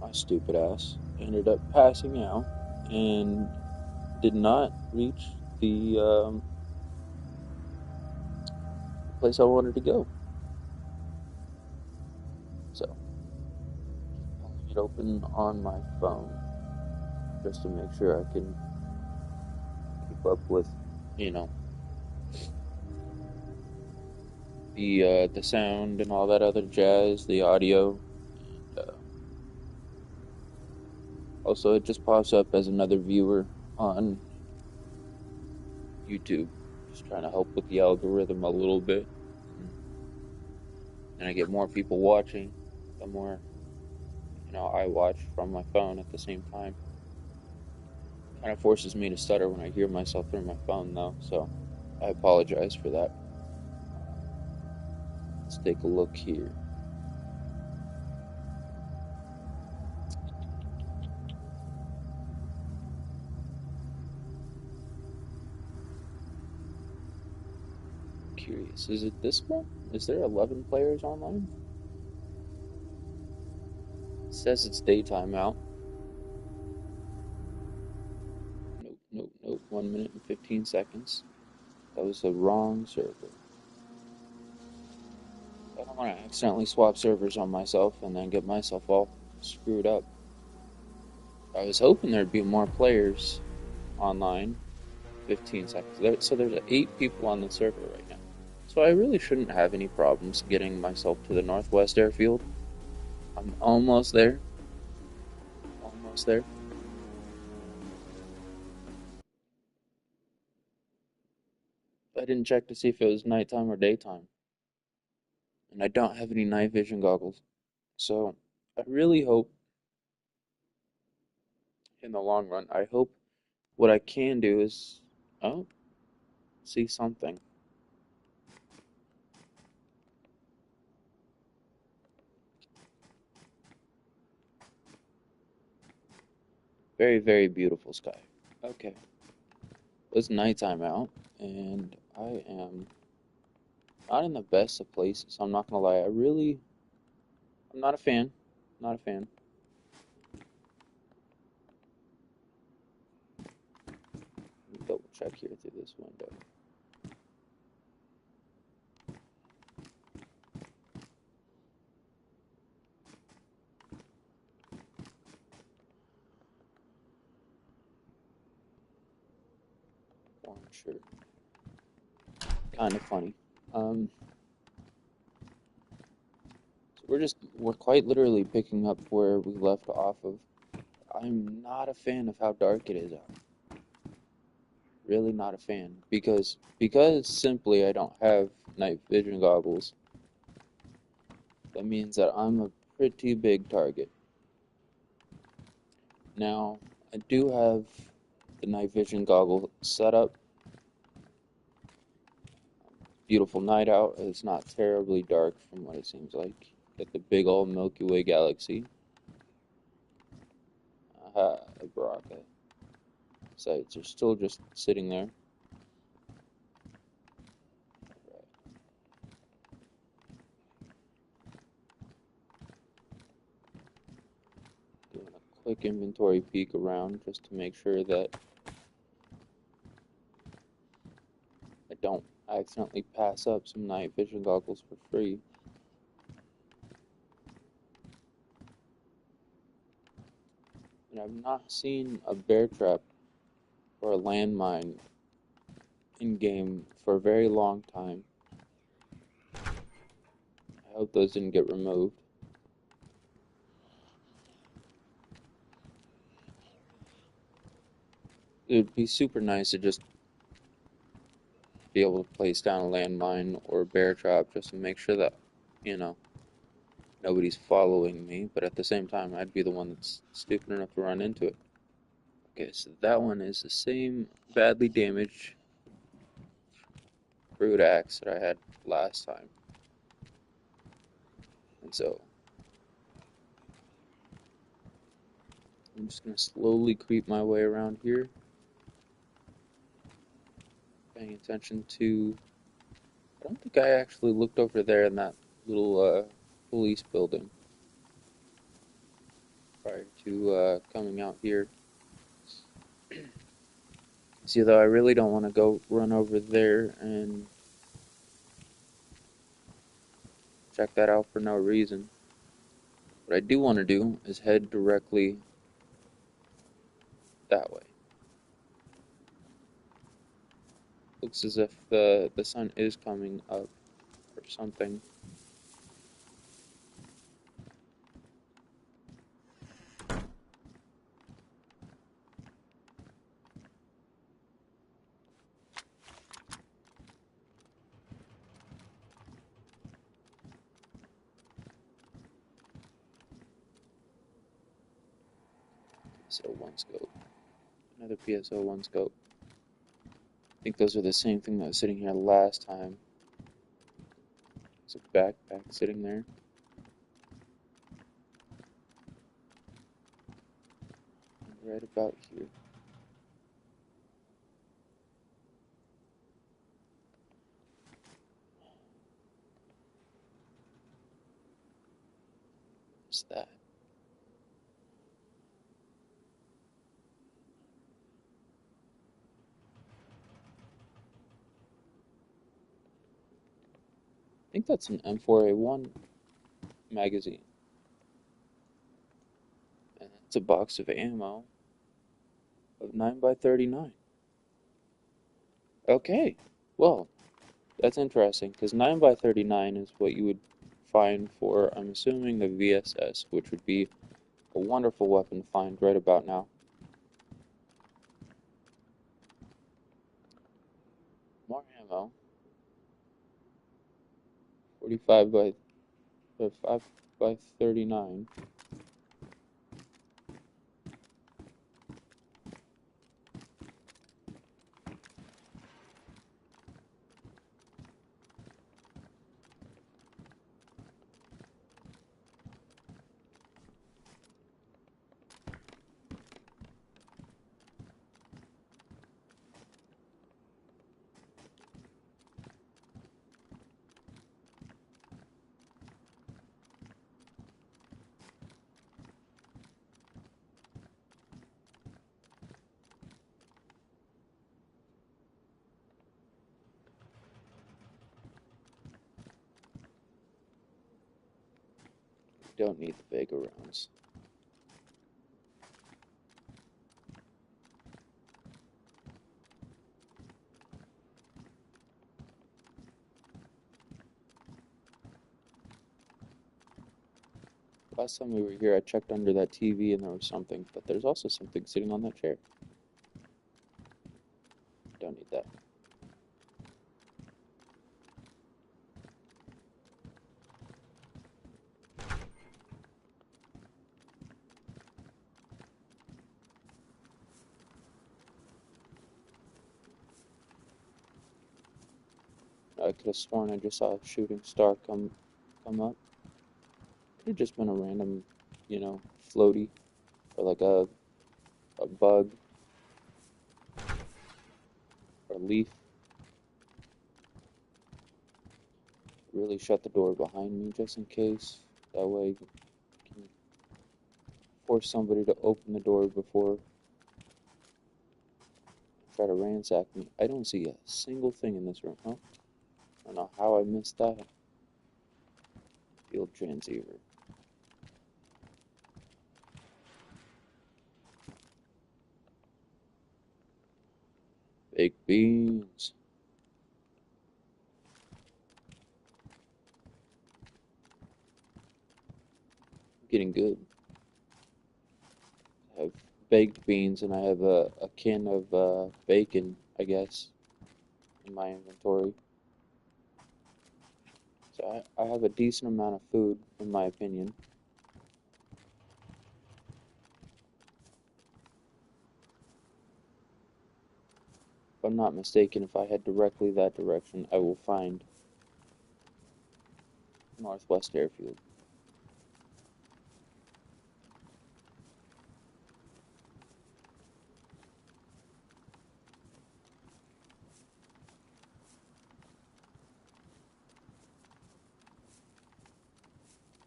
my stupid ass ended up passing out and did not reach the place I wanted to go. So, pulling it open on my phone just to make sure I can keep up with, you know, the sound and all that other jazz, the audio. And, also, it just pops up as another viewer on YouTube, just trying to help with the algorithm a little bit. And I get more people watching, the more, I watch from my phone at the same time. Kind of forces me to stutter when I hear myself through my phone, though, so I apologize for that. Let's take a look here. Curious, is it this one? Is there 11 players online? It says it's daytime out. Nope, nope, nope. 1 minute and 15 seconds. That was the wrong server. I don't want to accidentally swap servers on myself and then get myself all screwed up. I was hoping there'd be more players online. 15 seconds. So there's 8 people on the server right now. So I really shouldn't have any problems getting myself to the Northwest Airfield. I'm almost there. Almost there. I didn't check to see if it was nighttime or daytime. And I don't have any night vision goggles. So I really hope, in the long run, I hope what I can do is, see something. Very, very beautiful sky. Okay. It's nighttime out, and I am not in the best of places. I'm not gonna lie. I'm not a fan. Not a fan. Let me double check here through this window. Orange shirt. Kind of funny. So we're quite literally picking up where we left off of. I'm not a fan of how dark it is out. Really not a fan because simply I don't have night vision goggles. That means that I'm a pretty big target. Now, I do have the night vision goggle set up. Beautiful night out. It's not terribly dark from what it seems like. Got the big old Milky Way galaxy. The Baraka sites are still just sitting there. Doing a quick inventory peek around just to make sure that I don't accidentally pass up some night vision goggles for free. And I've not seen a bear trap or a landmine in game for a very long time. I hope those didn't get removed. It would be super nice to just be able to place down a landmine or a bear trap just to make sure that, nobody's following me, but at the same time, I'd be the one that's stupid enough to run into it. Okay, so that one is the same badly damaged crude axe that I had last time. And so, I'm just going to slowly creep my way around here, paying attention to... I don't think I actually looked over there in that little police building. prior to coming out here. See, though, I really don't want to go run over there and check that out for no reason. What I do want to do is head directly that way. Looks as if the sun is coming up or something. PSO1 scope. Another PSO1 scope. I think those are the same thing that was sitting here last time. There's a backpack sitting there. And right about here. What's that? I think that's an M4A1 magazine. And it's a box of ammo of 9x39. Okay, well, that's interesting, because 9x39 is what you would find for, I'm assuming, the VSS, which would be a wonderful weapon to find right about now. More ammo. 45 by 5 by 39. Don't need the bigger rounds. Last time we were here, I checked under that TV and there was something, but there's also something sitting on that chair. Don't need that. I could have sworn I just saw a shooting star come up. Could have just been a random, floaty, or like a bug, or leaf. Really shut the door behind me just in case. That way I can force somebody to open the door before try to ransack me. I don't see a single thing in this room, huh? I don't know how I missed that. Field transceiver. Baked beans. Getting good. I have baked beans and I have a can of bacon, I guess, in my inventory. So I have a decent amount of food, in my opinion. If I'm not mistaken, if I head directly that direction, I will find Northwest Airfield.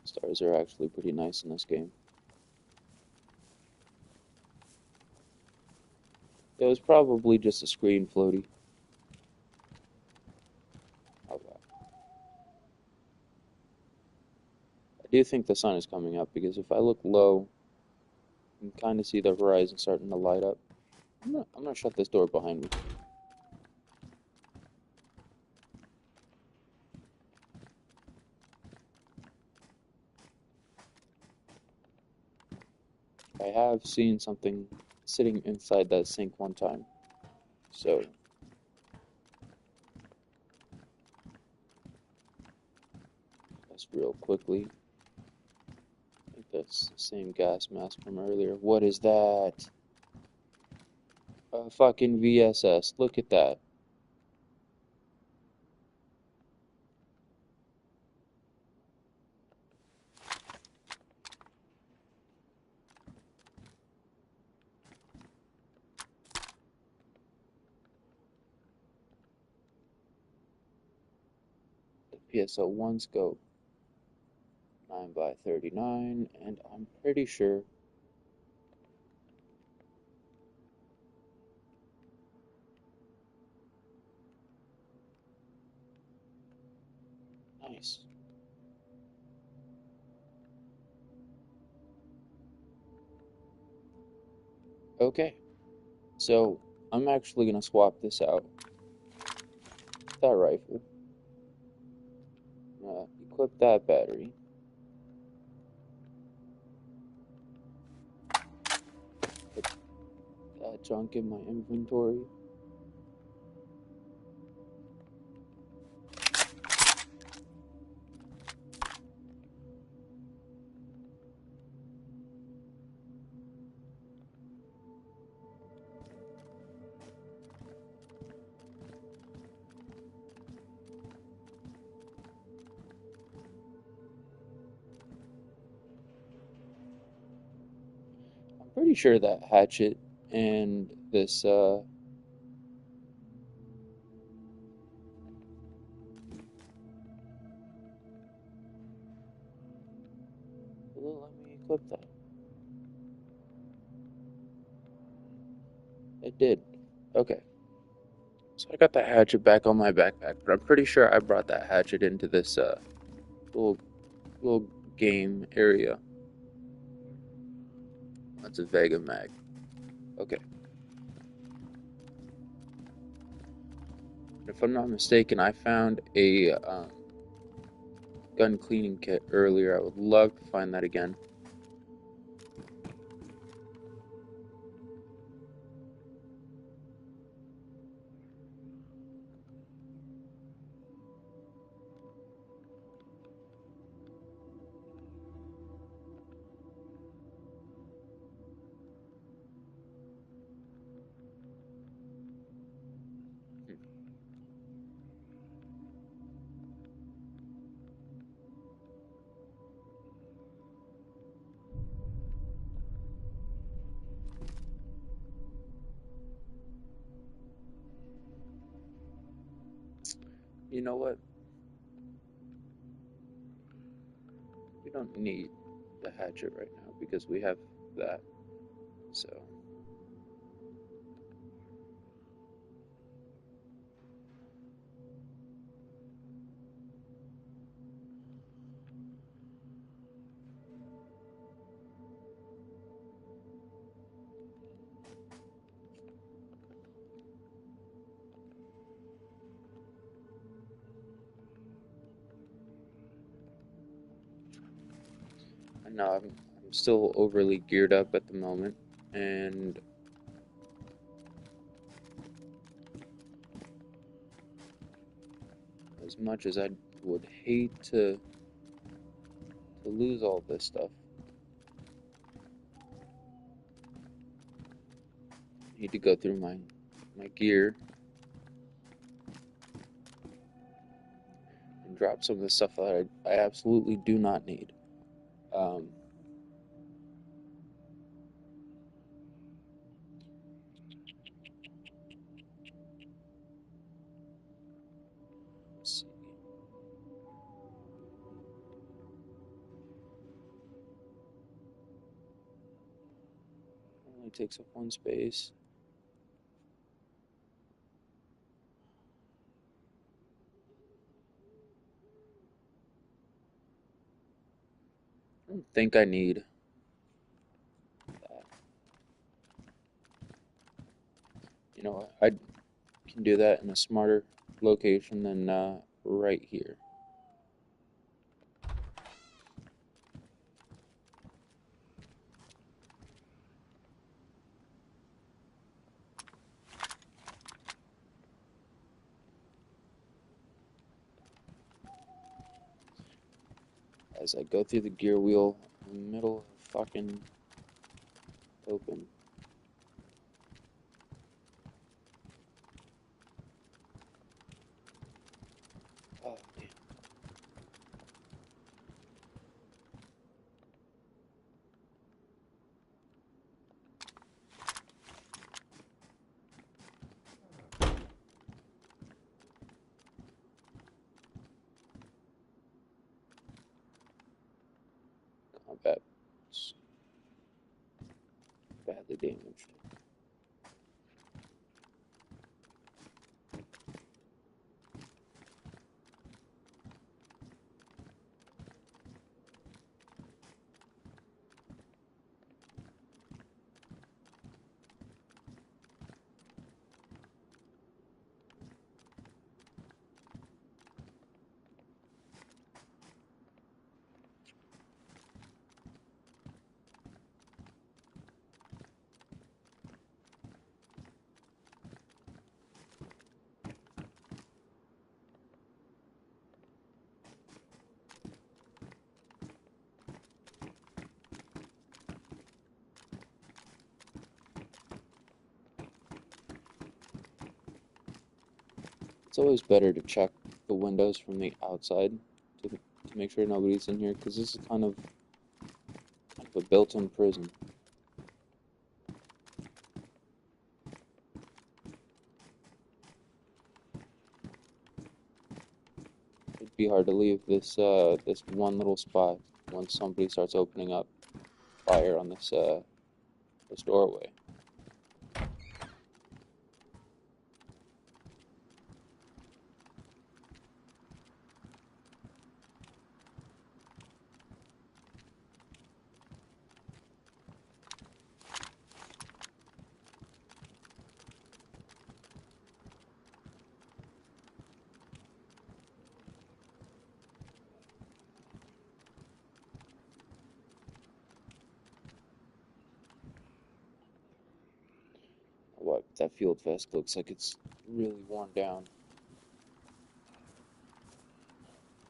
Stars are actually pretty nice in this game. It was probably just a screen floaty. Okay. I do think the sun is coming up because if I look low, you can kind of see the horizon starting to light up. I'm gonna shut this door behind me. I have seen something sitting inside that sink one time, so that's real quickly. I think that's the same gas mask from earlier. What is that? A fucking VSS. Look at that. The PSO1 scope. 9x39, and I'm pretty sure nice. Okay, so I'm actually gonna swap this out. That rifle. Equip that battery. Put that junk in my inventory. I'm pretty sure that hatchet and this let me equip that. It did. Okay. So I got that hatchet back on my backpack, but I'm pretty sure I brought that hatchet into this little little game area. That's a Vega mag. Okay. If I'm not mistaken, I found a gun cleaning kit earlier. I would love to find that again. You know what? We don't need the hatchet right now because we have that. So, I know I'm still overly geared up at the moment, and as much as I would hate to lose all this stuff, I need to go through my gear and drop some of the stuff that I absolutely do not need. Um, let's see. Only takes up one space. don't think I need that. You know, I can do that in a smarter location than right here. As I go through the gear wheel in the middle of fucking open. Oh, damn. Combat. Badly damaged. It's always better to check the windows from the outside to make sure nobody's in here, because this is kind of a built-in prison. It'd be hard to leave this this one little spot once somebody starts opening up fire on this doorway. What, that field vest looks like it's really worn down,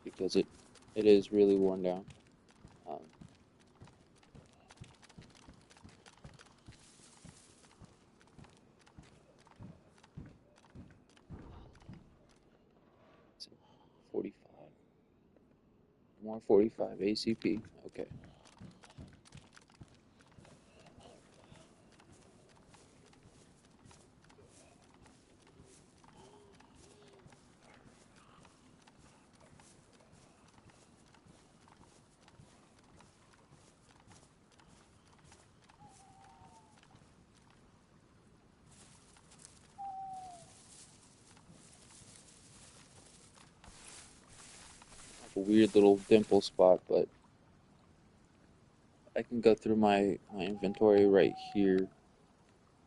because it is really worn down. Um, 45. More 45 ACP. Okay. A weird little dimple spot, but I can go through my inventory right here,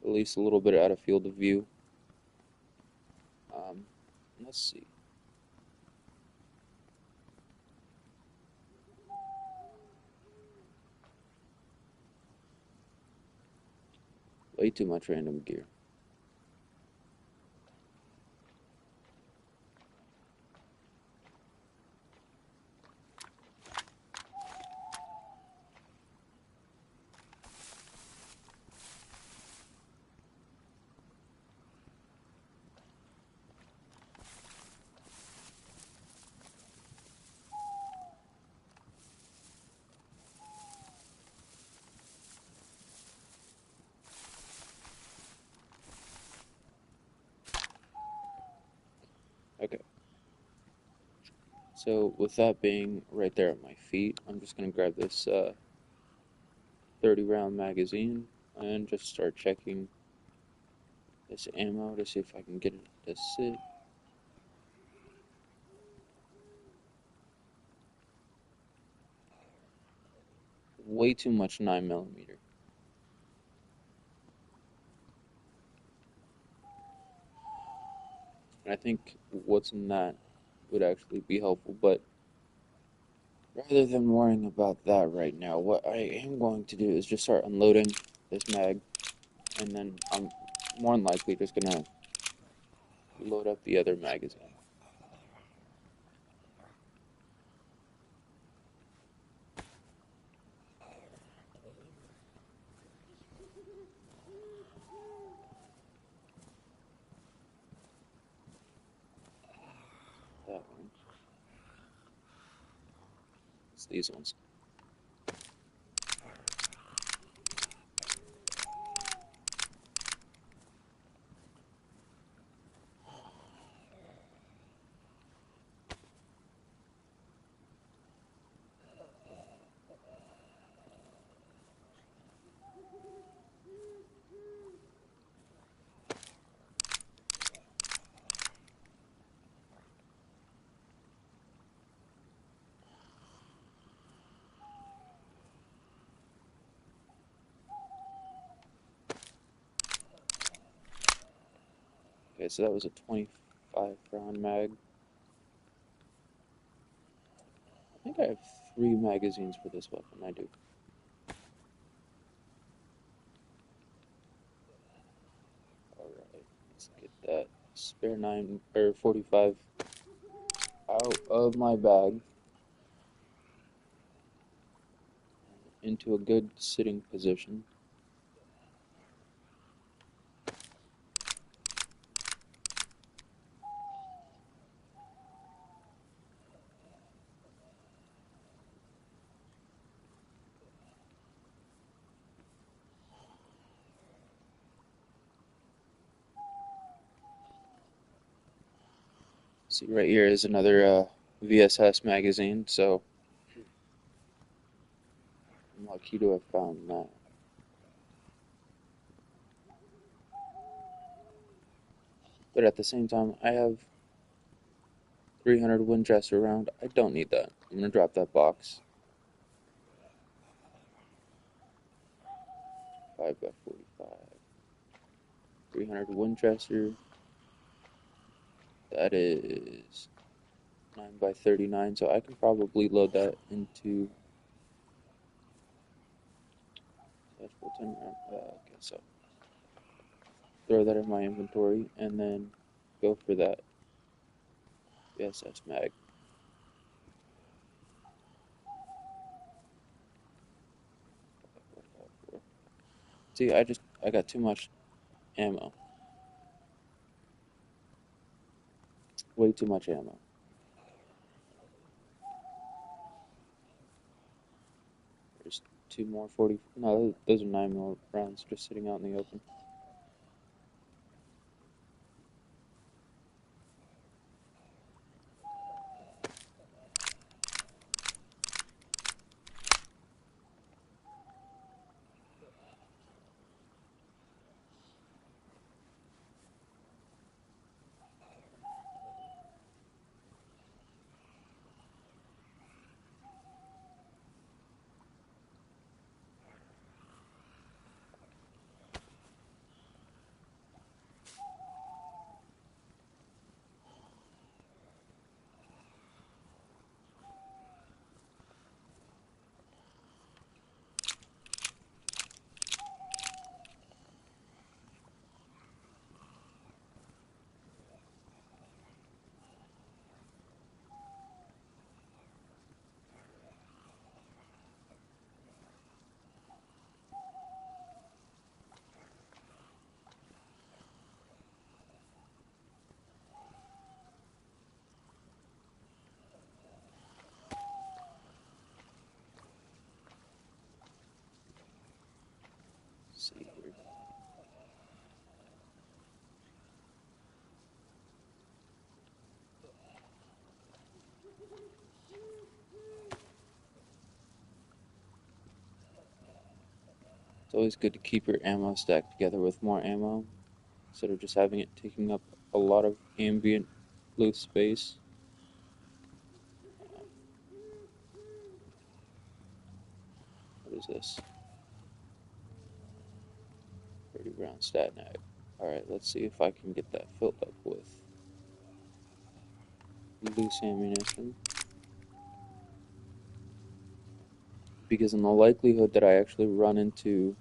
at least a little bit out of field of view. Um, let's see. Way too much random gear. Okay. So with that being right there at my feet, I'm just gonna grab this 30 round magazine and just start checking this ammo to see if I can get it to sit. way too much 9mm. And I think what's in that would actually be helpful, but rather than worrying about that right now, what I am going to do is just start unloading this mag, and then I'm more than likely just gonna load up the other magazine. That one. It's these ones. Okay, so that was a 25 round mag. I think I have 3 magazines for this weapon. I do. Alright, let's get that spare 9 or 45 out of my bag into a good sitting position. See, right here is another VSS magazine, so I'm lucky to have found that. But at the same time, I have 300 Winchester round. I don't need that. I'm gonna drop that box. 5x45. 300 Winchester. That is 9x39, so I can probably load that into. That's full 10 round. Okay, so throw that in my inventory and then go for that VSS mag. See, I got too much ammo. Way too much ammo. There's 2 more 40. No, those are 9mm rounds just sitting out in the open. Let's see here. It's always good to keep your ammo stacked together with more ammo instead of just having it taking up a lot of ambient loose space. What is this? 30 round stat nag. Alright, let's see if I can get that filled up with loose ammunition. Because in the likelihood that I actually run into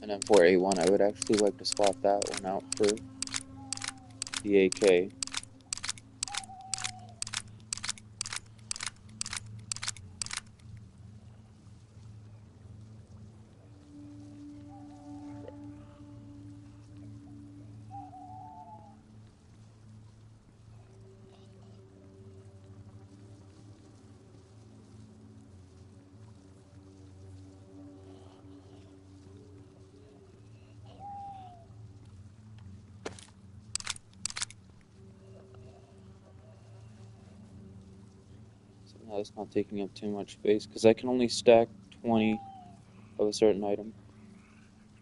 an M4A1, I would actually like to swap that one out for the AK. So now it's not taking up too much space because I can only stack 20 of a certain item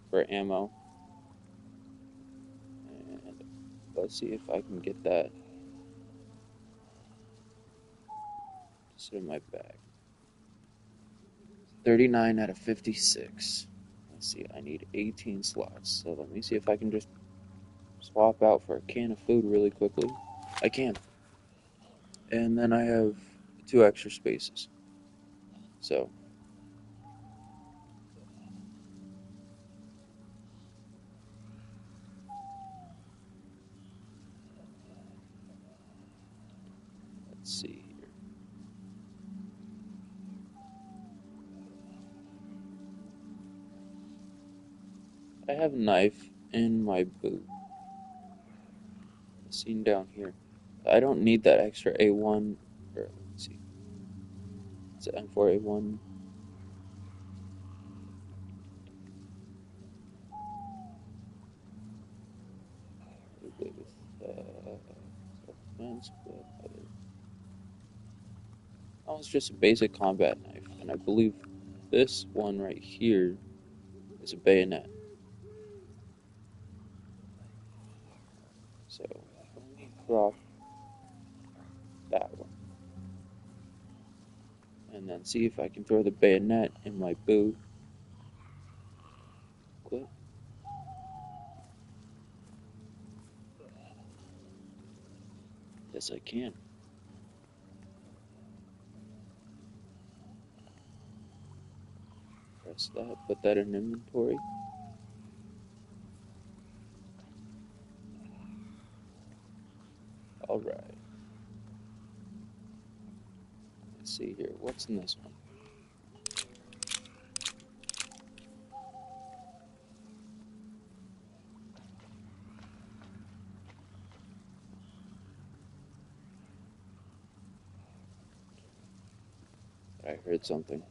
for ammo. And let's see if I can get that to sit in my bag. 39 out of 56. Let's see, I need 18 slots. So let me see if I can just swap out for a can of food really quickly. I can. And then I have 2 extra spaces. So let's see here. I have a knife in my boot. Seen down here. I don't need that extra A1. Or let's see. It's an M4A1. With self-defense, but other. Oh, it's just a basic combat knife, and I believe this one right here is a bayonet. So let me drop that one, and then see if I can throw the bayonet in my boot. Quit. Yes, I can. Press that. Put that in inventory. All right. Let's see here. What's in this one? I heard something.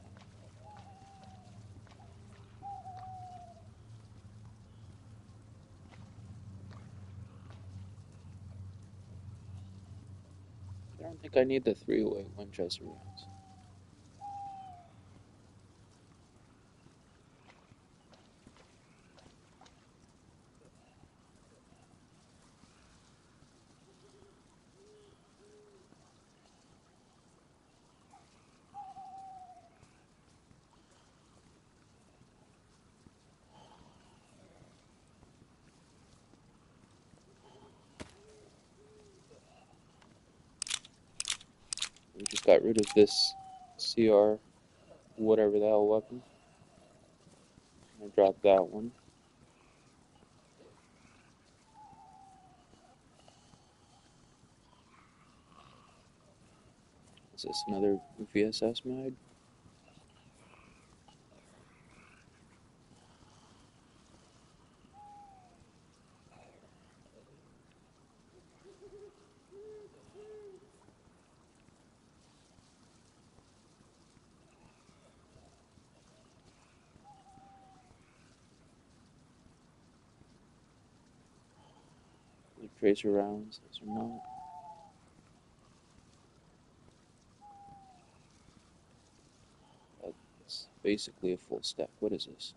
I don't think I need the 3-way Winchester rounds. We just got rid of this CR, whatever the hell weapon. I dropped that one. Is this another VSS mag? Tracer rounds, those are not. That's basically a full stack. What is this?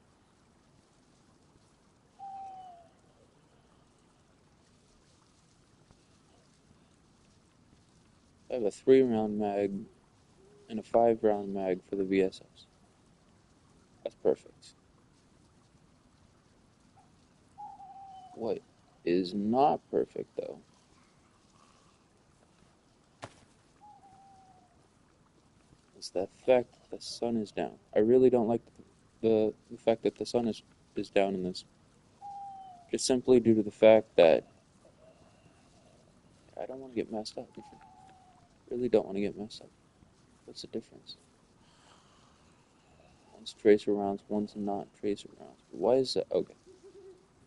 I have a 3-round mag and a 5-round mag for the VSS. That's perfect. What is not perfect, though, is the fact that the sun is down. I really don't like the fact that the sun is down in this. Just simply due to the fact that I don't want to get messed up. Really don't want to get messed up. What's the difference? One's tracer rounds, one's not tracer rounds. Why is that? Okay.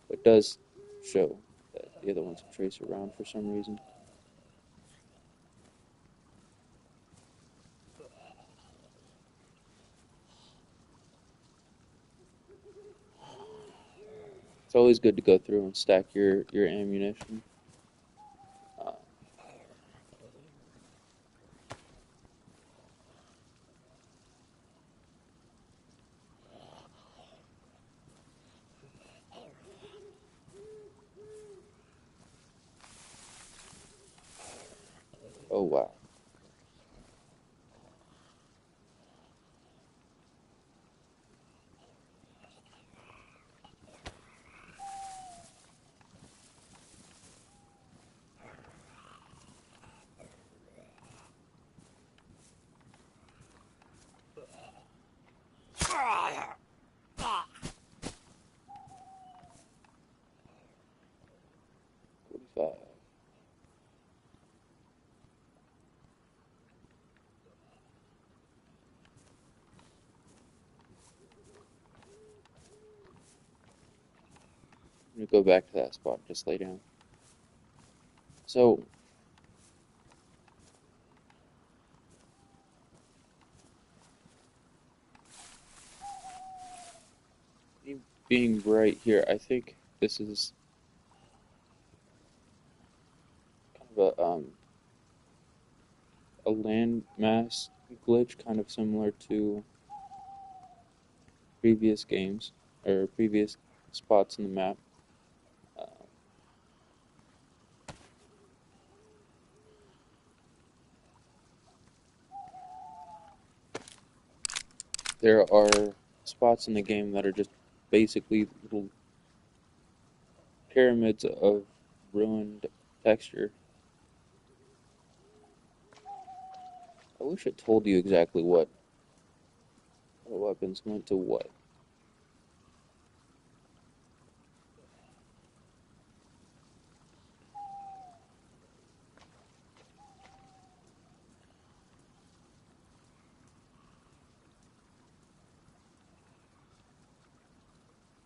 It does show that the other one's a tracer round for some reason. It's always good to go through and stack your ammunition. Uh, oh wow. $45. I'm gonna go back to that spot. Just lay down. So, me being right here, I think this is kind of a landmass glitch, kind of similar to previous games or previous spots in the map. Uh, there are spots in the game that are just basically little pyramids of ruined texture. I wish it told you exactly what weapons went to what.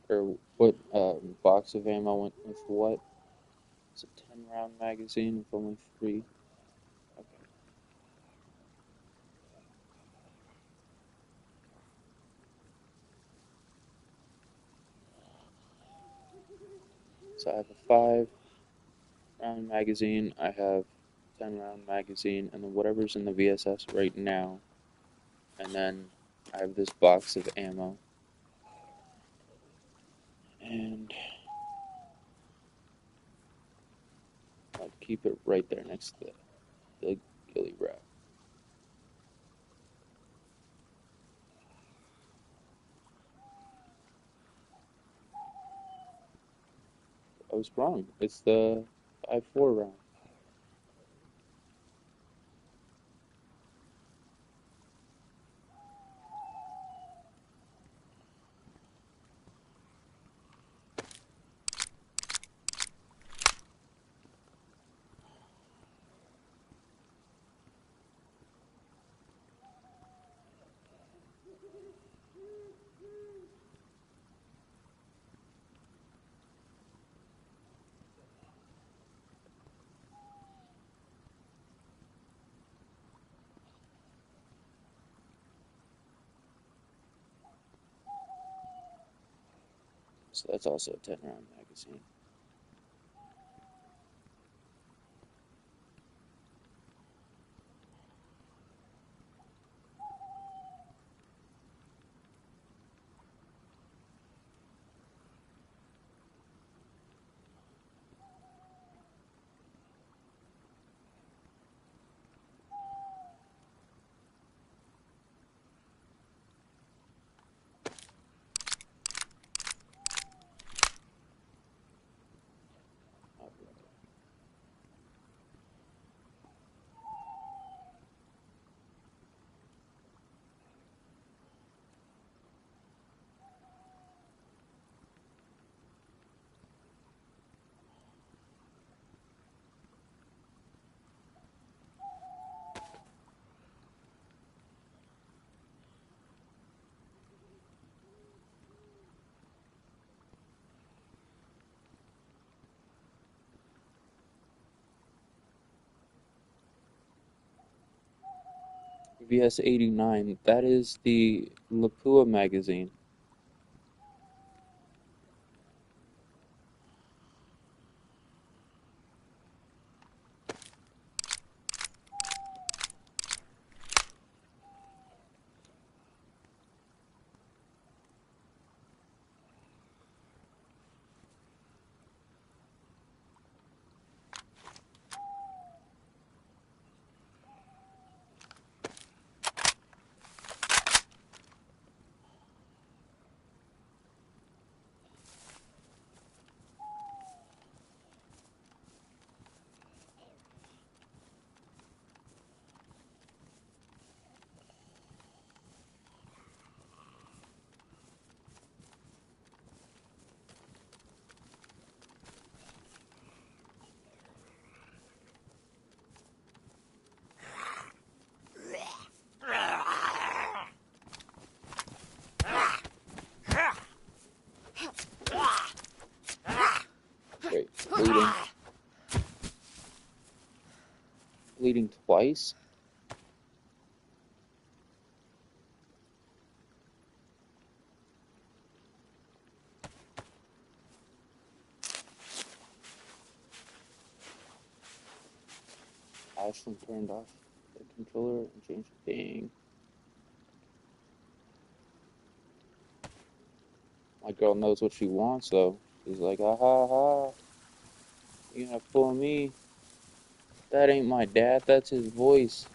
Or what box of ammo went with what. It's a 10 round magazine with only 3. Okay. So I have a 5 round magazine, I have 10 round magazine, and then whatever's in the VSS right now. And then I have this box of ammo. And I'll keep it right there next to the ghillie wrap. I was wrong. It's the 5.4 round. So that's also a 10 round magazine. VS 89. That is the Lapua magazine. Wait, bleeding. Bleeding twice? Ashlyn turned off the controller and changed the ping. My girl knows what she wants, though. She's like, ah ha ha, you gonna fool me? That ain't my dad, that's his voice.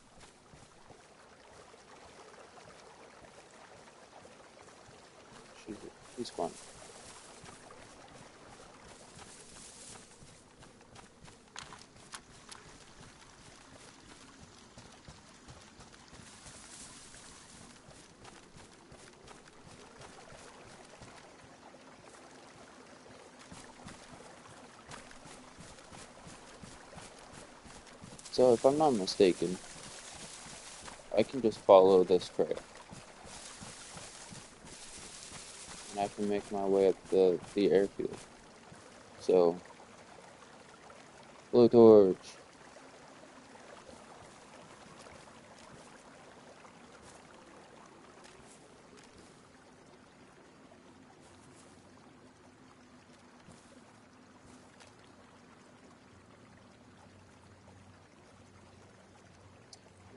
She's fun. So, if I'm not mistaken, I can just follow this trail. And I can make my way up the airfield. So, blue torch.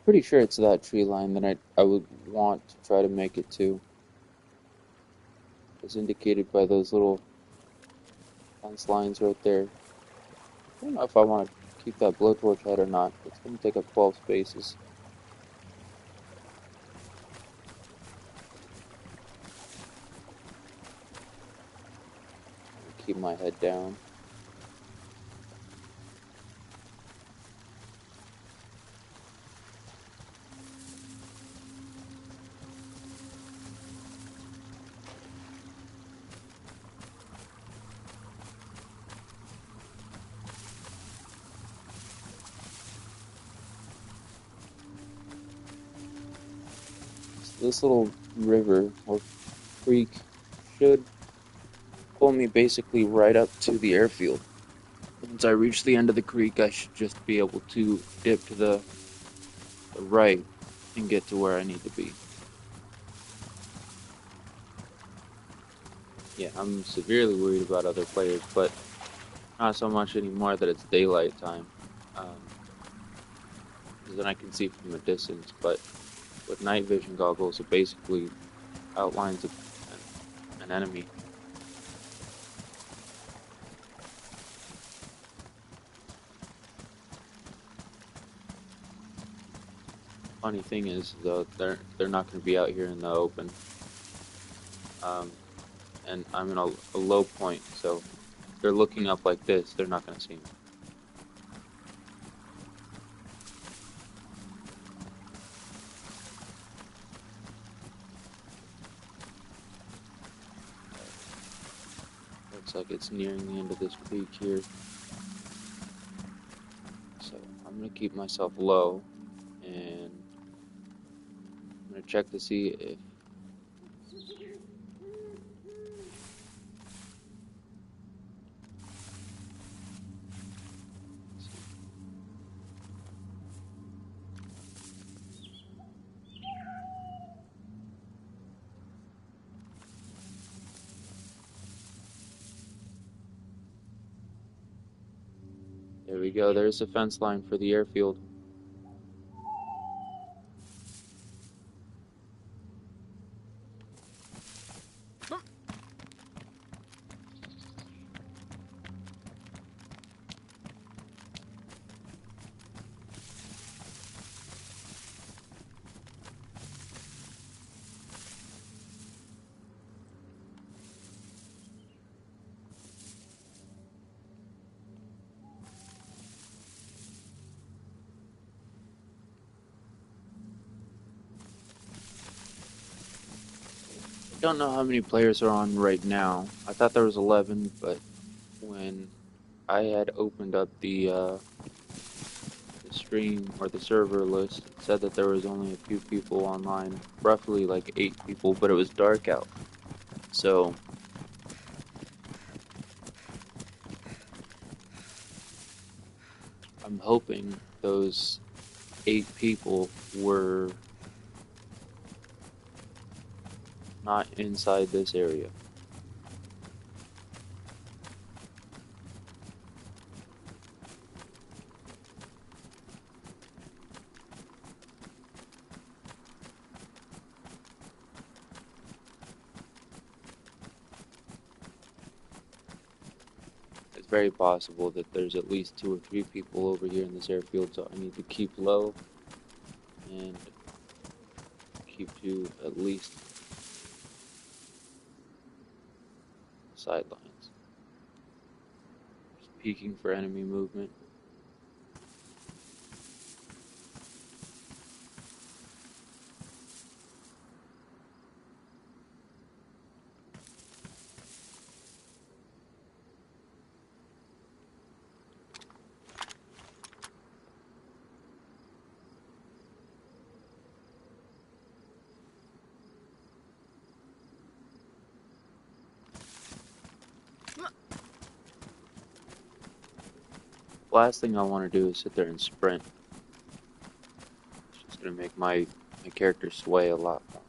Pretty sure it's that tree line that I would want to try to make it to. As indicated by those little fence lines right there. I don't know if I want to keep that blowtorch head or not. It's going to take up 12 spaces. Keep my head down. This little river or creek should pull me basically right up to the airfield. Once I reach the end of the creek, I should just be able to dip to the right and get to where I need to be. Yeah, I'm severely worried about other players, but not so much anymore that it's daylight time. Because then I can see from a distance, but with night vision goggles, it basically outlines an enemy. Funny thing is, though, they're not going to be out here in the open, and I'm in a low point, so if they're looking up like this, they're not going to see me. Looks like it's nearing the end of this creek here, so I'm going to keep myself low, and I'm going to check to see if There we go. There's the fence line for the airfield. I don't know how many players are on right now. I thought there was 11, but when I had opened up the stream or the server list, it said that there was only a few people online, roughly like 8 people, but it was dark out. So I'm hoping those 8 people were not inside this area. It's very possible that there's at least 2 or 3 people over here in this airfield, so I need to keep low and keep to at least sidelines. Just peeking for enemy movement. Last thing I want to do is sit there and sprint. It's just going to make my character sway a lot more.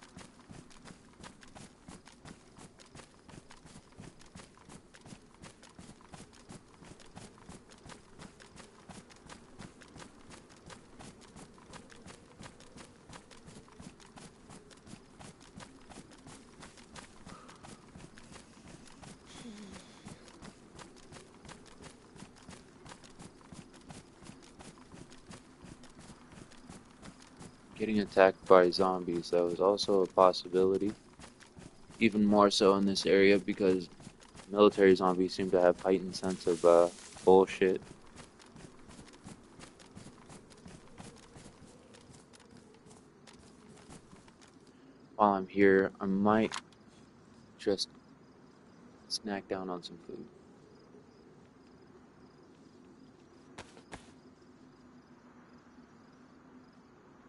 Getting attacked by zombies, though, is also a possibility. Even more so in this area because military zombies seem to have heightened sense of bullshit. While I'm here, I might just snack down on some food.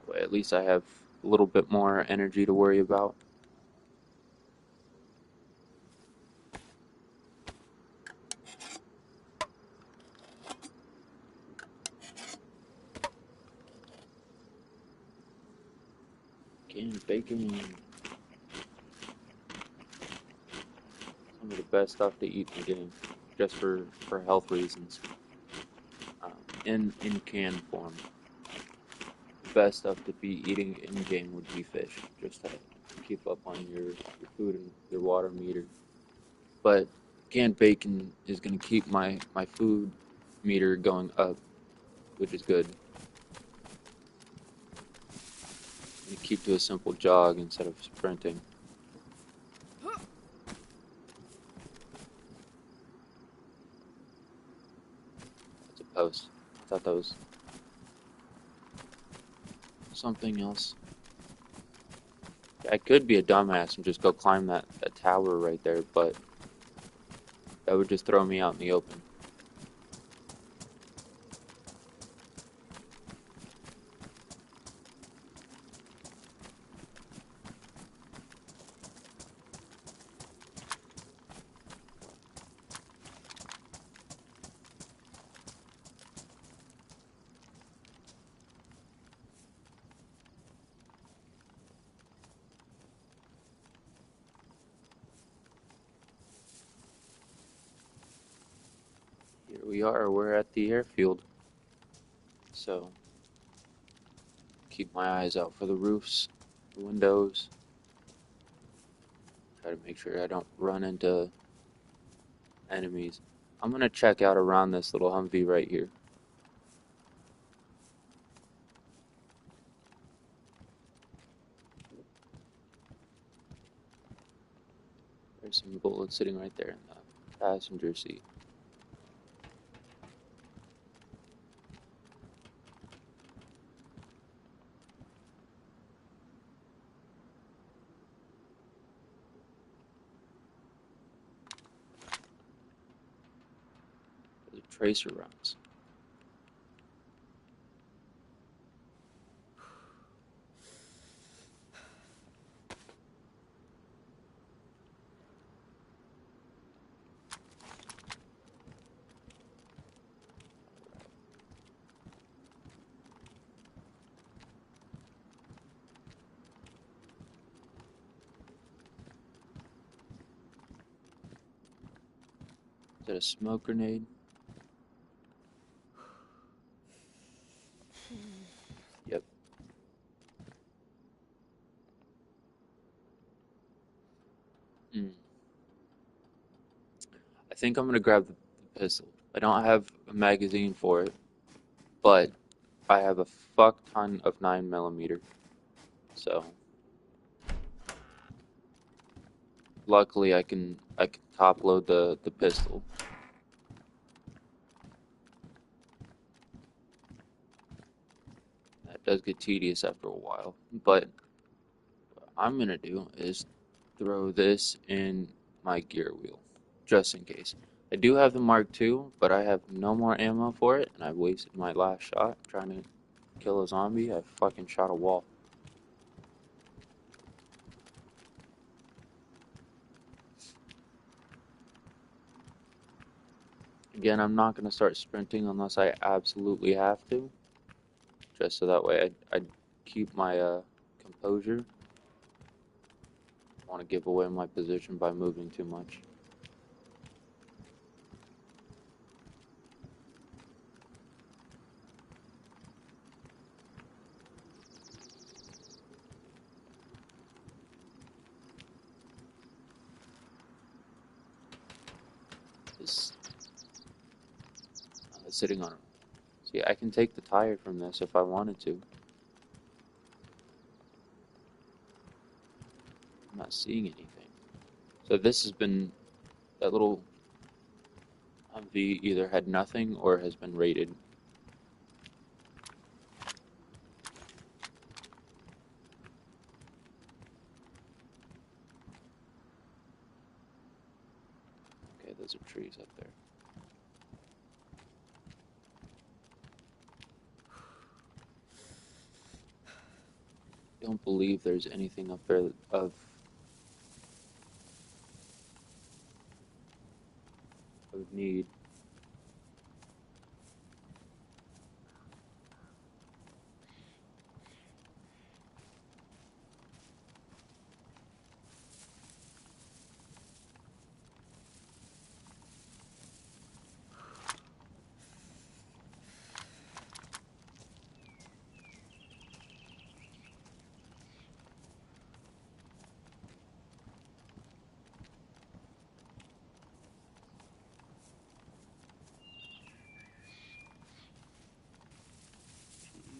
But at least I have a little bit more energy to worry about. Canned bacon. Some of the best stuff to eat in the game, just for health reasons. In canned form. The best stuff to be eating in game would be fish, just to keep up on your food and your water meter. But canned bacon is going to keep my food meter going up, which is good. And keep to a simple jog instead of sprinting. That's a post. I thought that was something else. I could be a dumbass and just go climb that tower right there, but that would just throw me out in the open. Here we are, we're at the airfield. So, keep my eyes out for the roofs, the windows. Try to make sure I don't run into enemies. I'm gonna check out around this little Humvee right here. There's some bullets sitting right there in the passenger seat. Those are tracer rounds. Is that a smoke grenade? Yep. I think I'm gonna grab the pistol. I don't have a magazine for it, but I have a fuck ton of 9mm. So luckily I can top load the pistol. That does get tedious after a while, but what I'm gonna do is throw this in my gear wheel, just in case. I do have the Mark II, but I have no more ammo for it, and I wasted my last shot trying to kill a zombie. I fucking shot a wall. Again, I'm not going to start sprinting unless I absolutely have to, just so that way I keep my composure. I want to give away my position by moving too much. This sitting on it. See, I can take the tire from this if I wanted to. I'm not seeing anything. So this has been, that little Humvee either had nothing or has been raided. Okay, those are trees up there. I don't believe there's anything up there of need.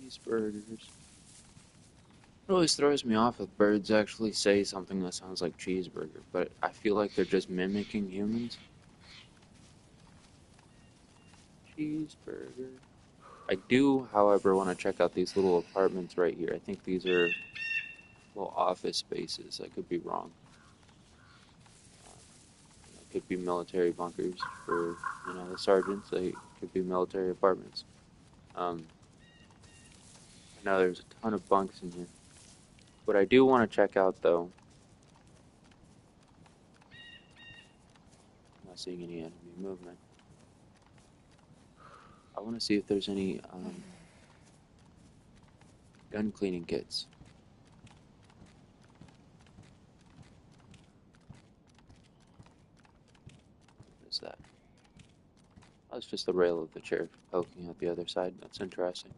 Cheeseburgers. It always throws me off if birds actually say something that sounds like cheeseburger, but I feel like they're just mimicking humans. Cheeseburger. I do, however, want to check out these little apartments right here. I think these are little office spaces. I could be wrong. It could be military bunkers for, the sergeants. They could be military apartments. I know there's a ton of bunks in here. What I do want to check out, though, I'm not seeing any enemy movement. I want to see if there's any gun cleaning kits. What is that? That's just the rail of the chair poking at the other side. That's interesting.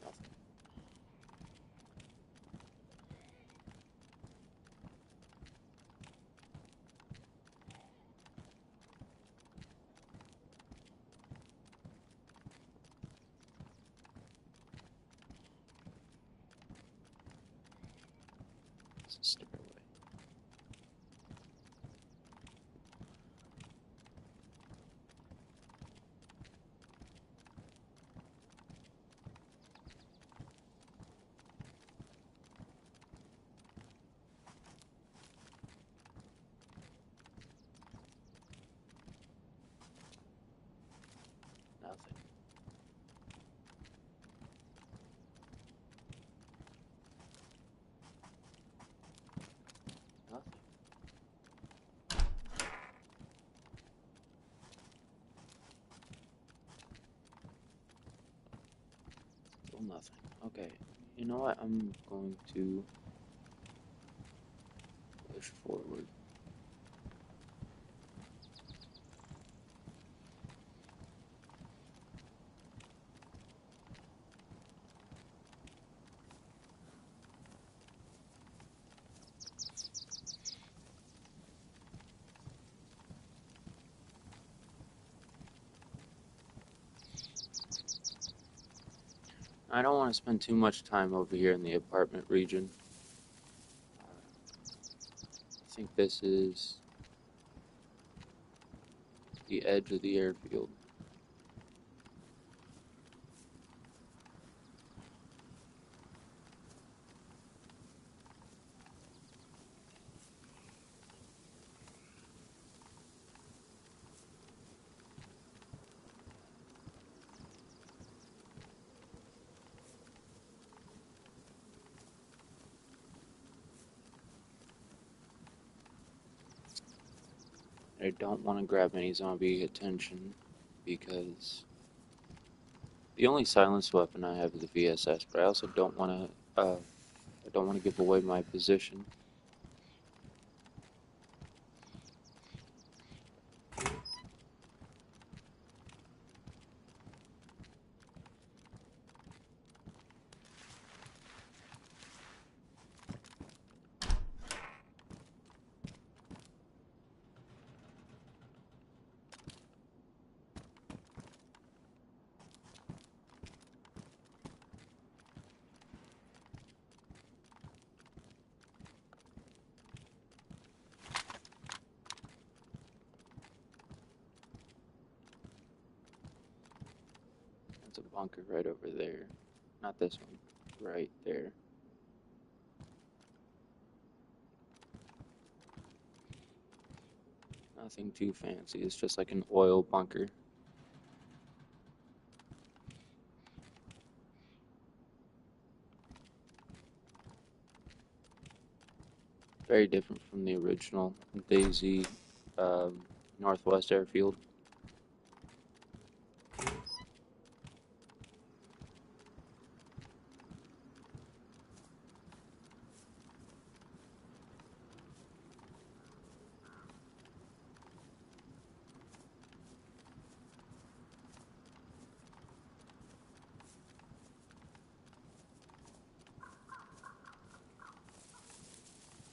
Nothing. It's a stairway. Nothing. Nothing. Still nothing. Okay. You know what? I'm going to push forward. I don't want to spend too much time over here in the apartment region. I think this is the edge of the airfield. I don't want to grab any zombie attention because the only silenced weapon I have is the VSS, but I also don't want to. I don't want to give away my position. There's a bunker right over there. Not this one. Right there. Nothing too fancy. It's just like an oil bunker. Very different from the original DayZ Northwest Airfield.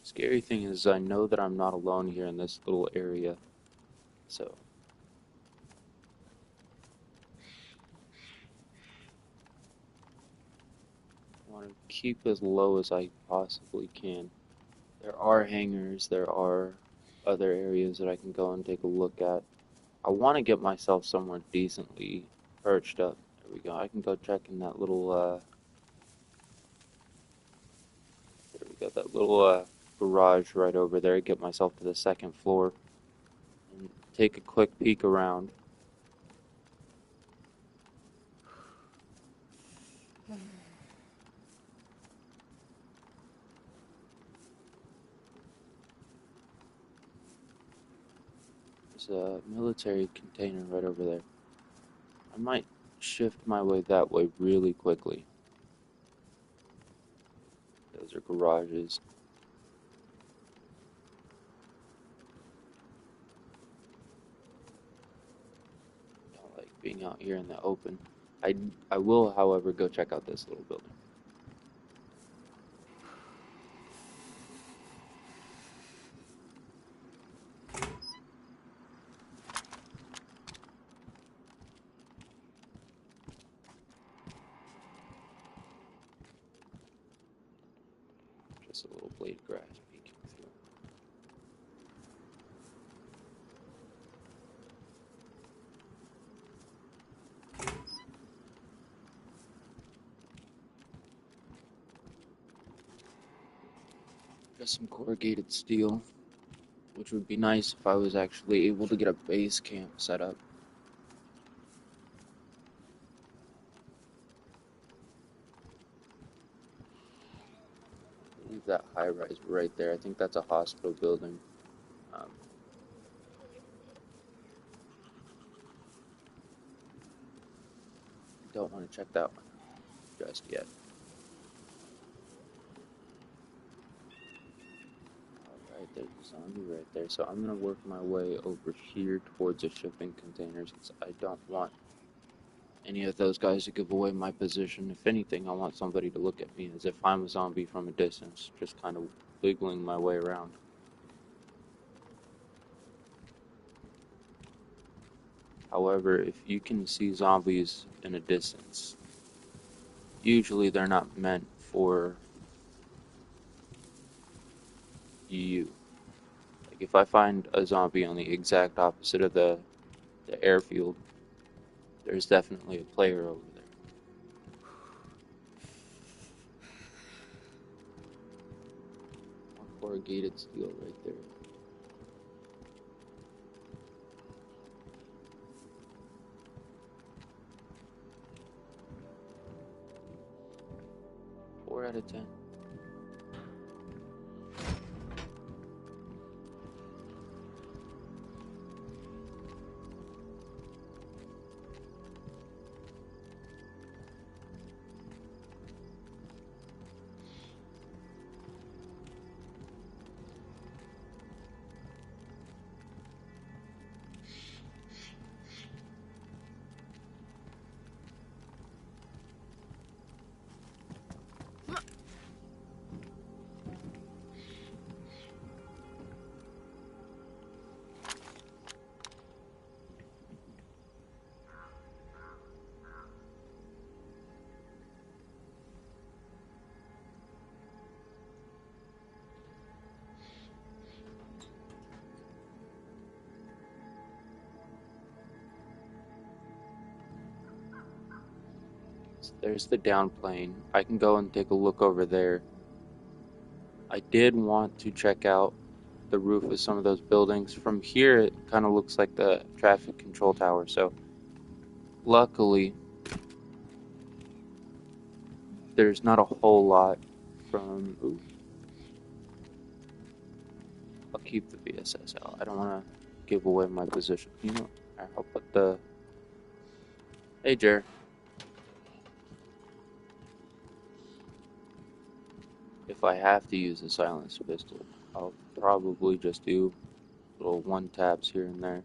Scary thing is I know that I'm not alone here in this little area, so I want to keep as low as I possibly can. There are hangars, there are other areas that I can go and take a look at. I want to get myself somewhere decently perched up. There we go. I can go check in that little, there we go, that little garage right over there, get myself to the second floor, and take a quick peek around. There's a military container right over there. I might shift my way that way really quickly. Those are garages. Don't like being out here in the open. I will, however, go check out this little building. Just a little blade of grass peeking through. Just some corrugated steel, which would be nice if I was actually able to get a base camp set up. Leave that high rise right there. I think that's a hospital building. Don't want to check that one just yet. Alright, there's a zombie right there. So I'm going to work my way over here towards the shipping containers because I don't want any of those guys to give away my position. If anything, I want somebody to look at me as if I'm a zombie from a distance, just kind of wiggling my way around. However, if you can see zombies in a distance, usually they're not meant for you. Like if I find a zombie on the exact opposite of the airfield, there's definitely a player over there. More corrugated steel right there. Four out of 10. There's the down plane. I can go and take a look over there. I did want to check out the roof of some of those buildings. From here, it kind of looks like the traffic control tower. So, luckily, there's not a whole lot from... Ooh. I'll keep the VSS out. I don't want to give away my position. You know, I'll put the... Hey, Jer. If I have to use a silenced pistol, I'll probably just do little one taps here and there.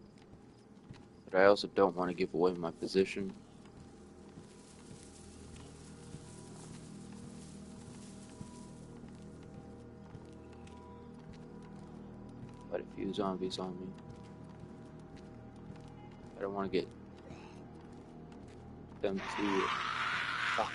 But I also don't want to give away my position. Quite a few zombies on me. I don't want to get them to... Fuck.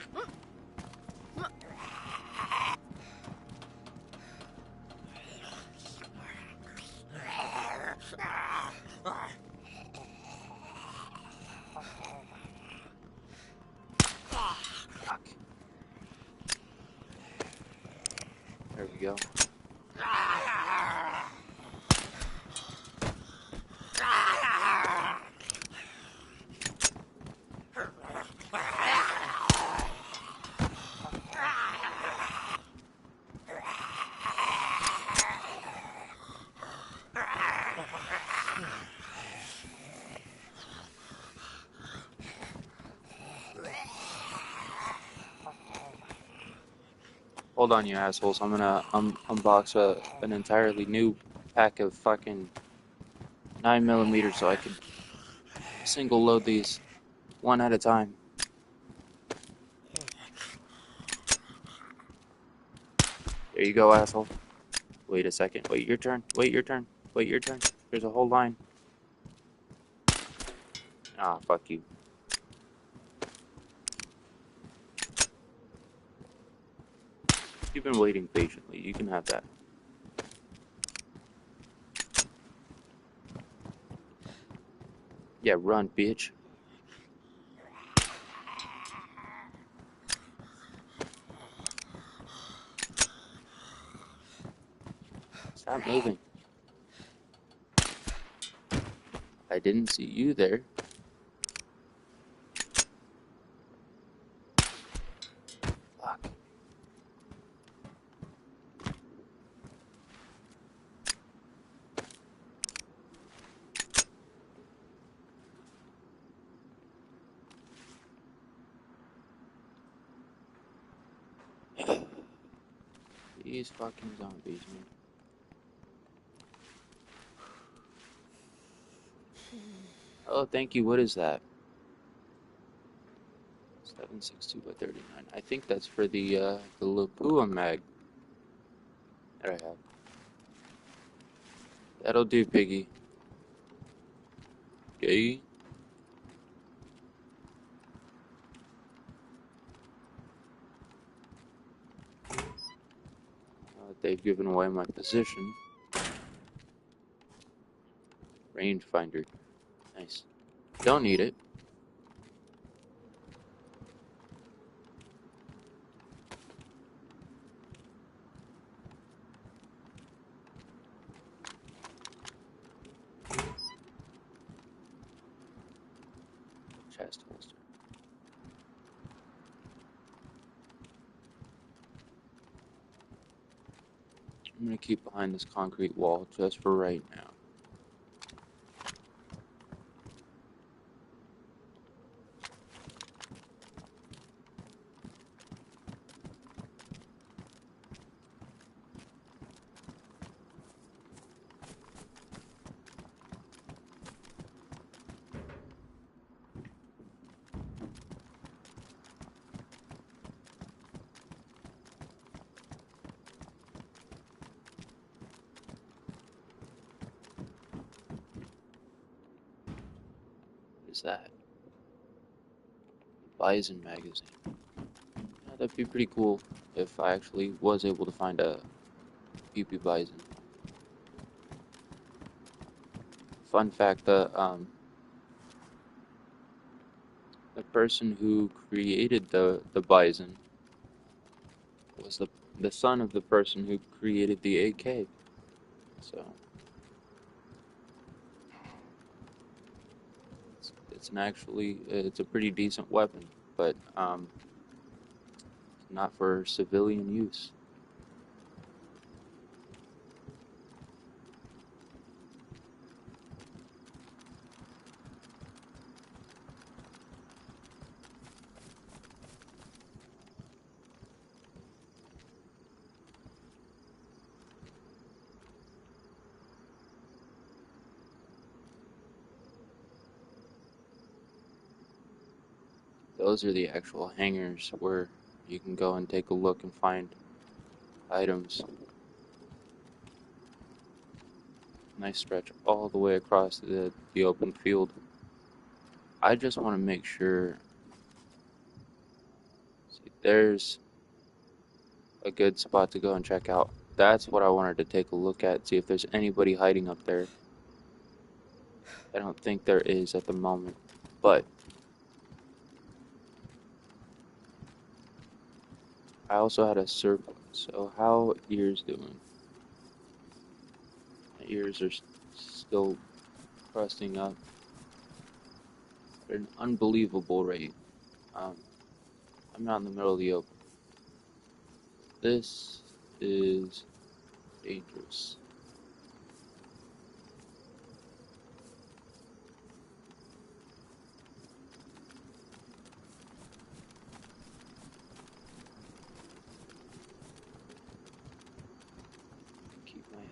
There we go. Hold on, you assholes. I'm gonna unbox an entirely new pack of fucking 9mm so I can single load these one at a time. There you go, asshole. Wait a second. Wait your turn. Wait your turn. Wait your turn. There's a whole line. Ah, fuck you. You've been waiting patiently. You can have that. Yeah, run, bitch. Stop moving. I didn't see you there. Fuck. These fucking zombies, man. Oh, thank you. What is that? 762 by 39. I think that's for the Lapua mag that I have. That'll do, piggy. Okay. They've given away my position. Rangefinder. Nice. Don't need it. Chest holster. I'm gonna keep behind this concrete wall just for right now. What is that? Bison magazine. Yeah, that'd be pretty cool if I actually was able to find a PP bison. Fun fact: the person who created the bison was the son of the person who created the AK. So it's a pretty decent weapon, but not for civilian use. Those are the actual hangars where you can go and take a look and find items. Nice stretch all the way across the open field. I just want to make sure. See, there's a good spot to go and check out. That's what I wanted to take a look at, see if there's anybody hiding up there. I don't think there is at the moment, but I also had a surplus. So how ears doing? My ears are still crusting up at an unbelievable rate. I'm out in the middle of the open. This is dangerous.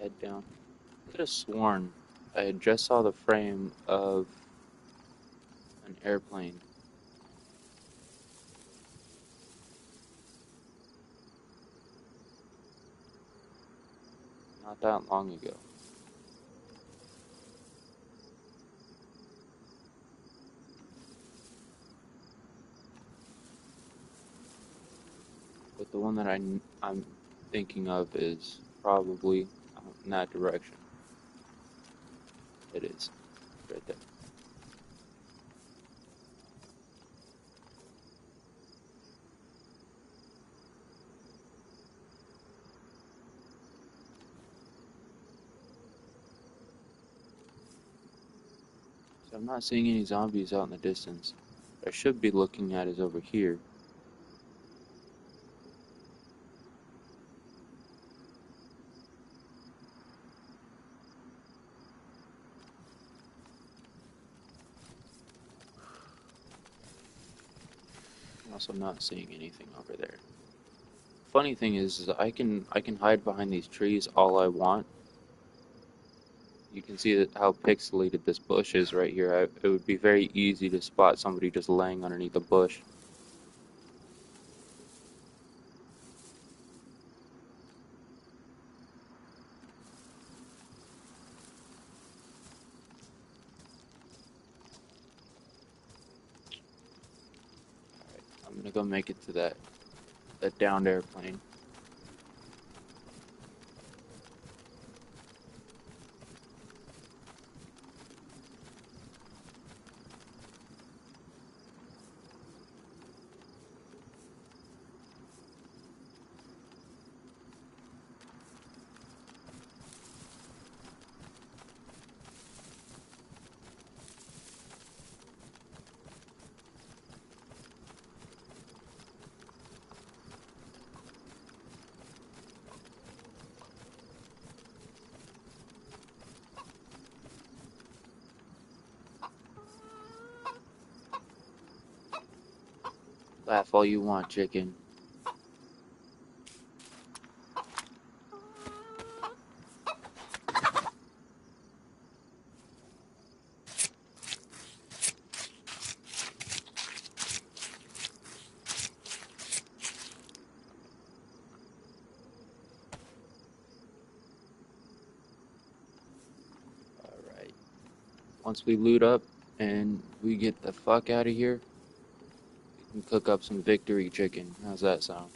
head down. I could have sworn I had just saw the frame of an airplane. Not that long ago. But the one that I'm thinking of is probably in that direction. It is. Right there. So I'm not seeing any zombies out in the distance. What I should be looking at is over here. I'm also not seeing anything over there. Funny thing is I can hide behind these trees all I want. You can see how pixelated this bush is right here. It would be very easy to spot somebody just laying underneath a bush. Alright, I'm gonna go make it to that downed airplane. Laugh all you want, chicken. Alright. Once we loot up and we get the fuck out of here, we can cook up some victory chicken. How's that sound?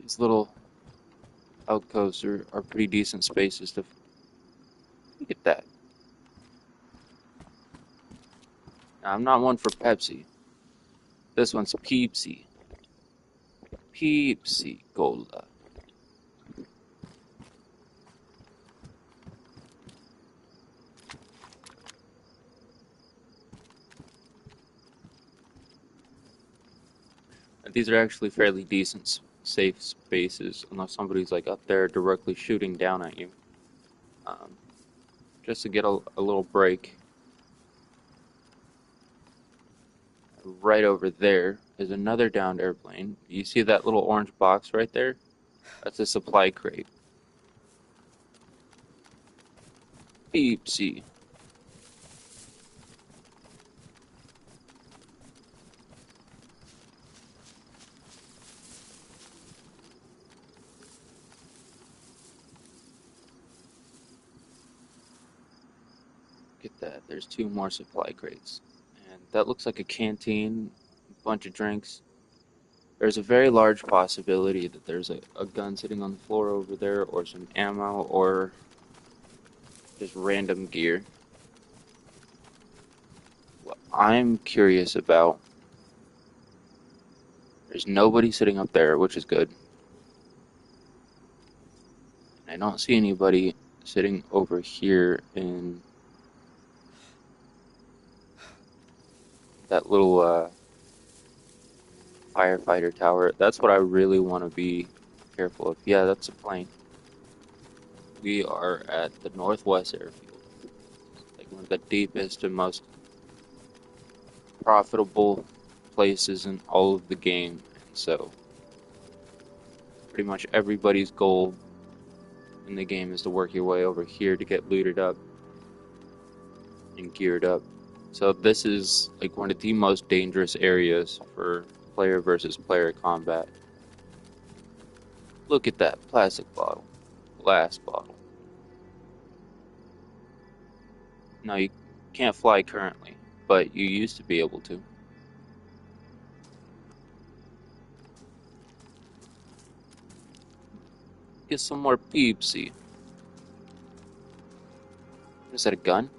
These little outposts are pretty decent spaces to... Look at that. Now, I'm not one for Pepsi. This one's Peepsy. Peepsy Cola. These are actually fairly decent, safe spaces, unless somebody's like up there directly shooting down at you. Just to get a little break. Right over there is another downed airplane. You see that little orange box right there? That's a supply crate. Peepsy. Get that. There's two more supply crates. And that looks like a canteen, a bunch of drinks. There's a very large possibility that there's a gun sitting on the floor over there, or some ammo, or just random gear. What I'm curious about, there's nobody sitting up there, which is good. I don't see anybody sitting over here in that little Firefighter tower. That's what I really want to be careful of. Yeah, that's a plane. We are at the Northwest Airfield. Like one of the deepest and most profitable places in all of the game. And so pretty much everybody's goal in the game is to work your way over here to get looted up and geared up. So this is like one of the most dangerous areas for player versus player combat. Look at that plastic bottle, glass bottle. Now you can't fly currently, but you used to be able to. Get some more peepsy. Is that a gun?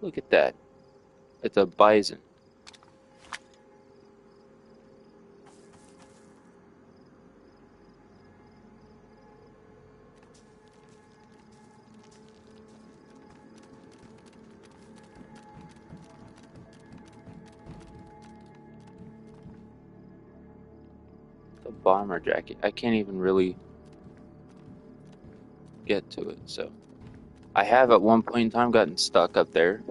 Look at that. It's a bison. The bomber jacket. I can't even really get to it, so. I have at one point in time gotten stuck up there.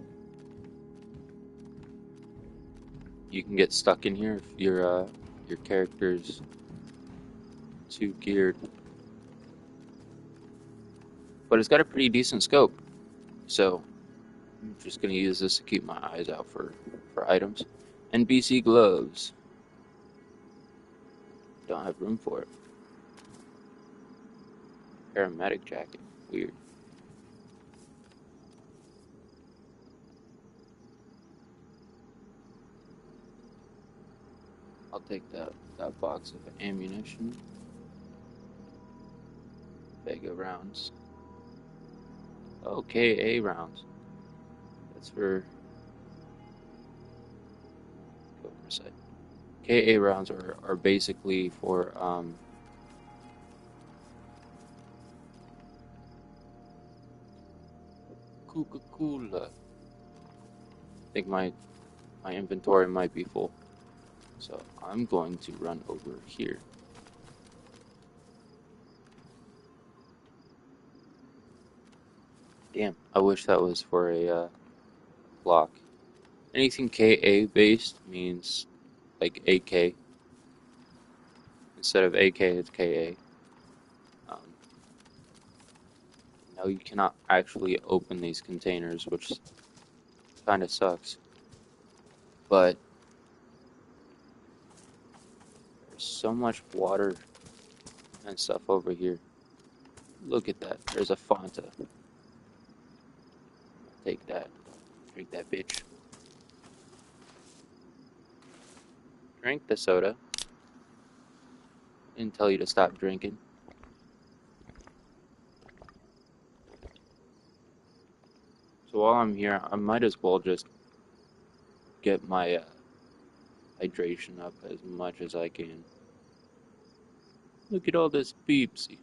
You can get stuck in here if your character's too geared. But it's got a pretty decent scope, so I'm just gonna use this to keep my eyes out for items. NBC gloves. Don't have room for it. Paramedic jacket. Weird. I'll take that box of ammunition. Bag of rounds. Okay, A rounds. That's for oversight. KA rounds are basically for Coca-Cola. I think my inventory might be full, so I'm going to run over here. Damn, I wish that was for a block. Anything KA based means like AK. Instead of AK, it's KA. No, you cannot actually open these containers, which kind of sucks. But there's so much water and stuff over here. Look at that. There's a Fanta. Take that. Drink that bitch. Drink the soda. Didn't tell you to stop drinking. So while I'm here, I might as well just get my hydration up as much as I can. Look at all this Pepsi.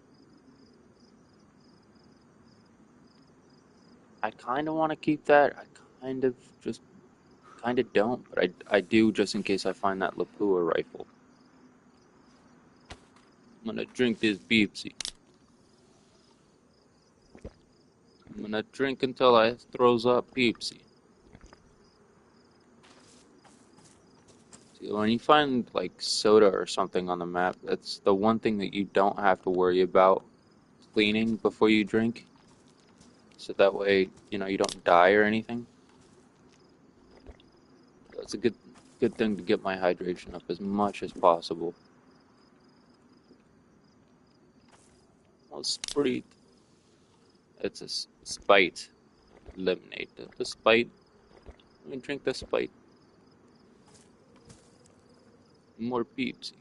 I kind of want to keep that. I kind of don't, but I do just in case I find that Lapua rifle. I'm gonna drink this Pepsi. I'm gonna drink until I throws up Pepsi. See, when you find like soda or something on the map, that's the one thing that you don't have to worry about cleaning before you drink. So that way, you know, you don't die or anything. That's a good thing to get my hydration up as much as possible. Well, Sprite. It's a Spite lemonade. The Spite. Let me drink the Spite. More Pepsi.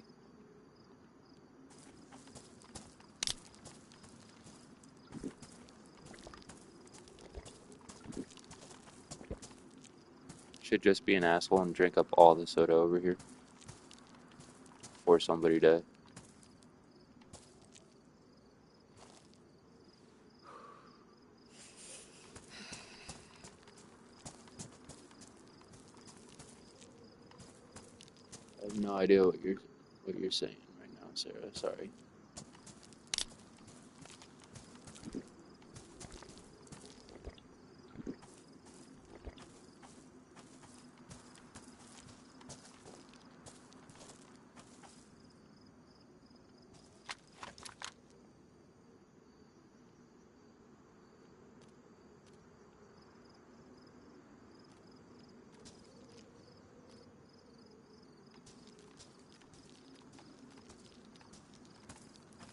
Should just be an asshole and drink up all the soda over here. For somebody to. no idea what you're saying right now, Sarah. Sorry.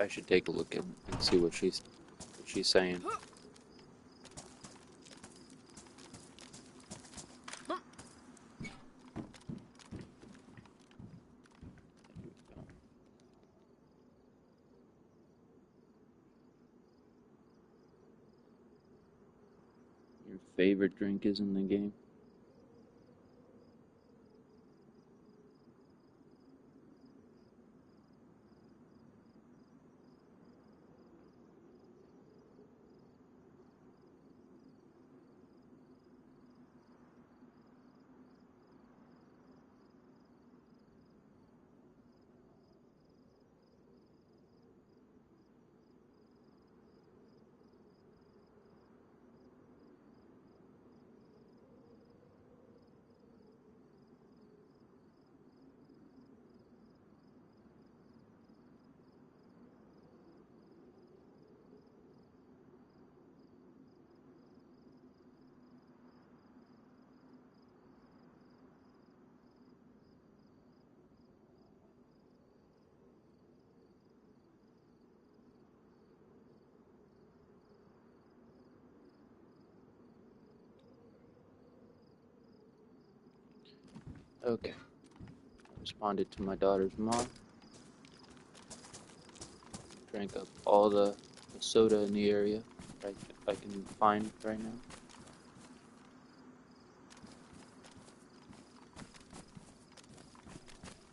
I should take a look at and see what she's saying. Your favorite drink is in the game? Okay. I responded to my daughter's mom. Drank up all the soda in the area I can find right now.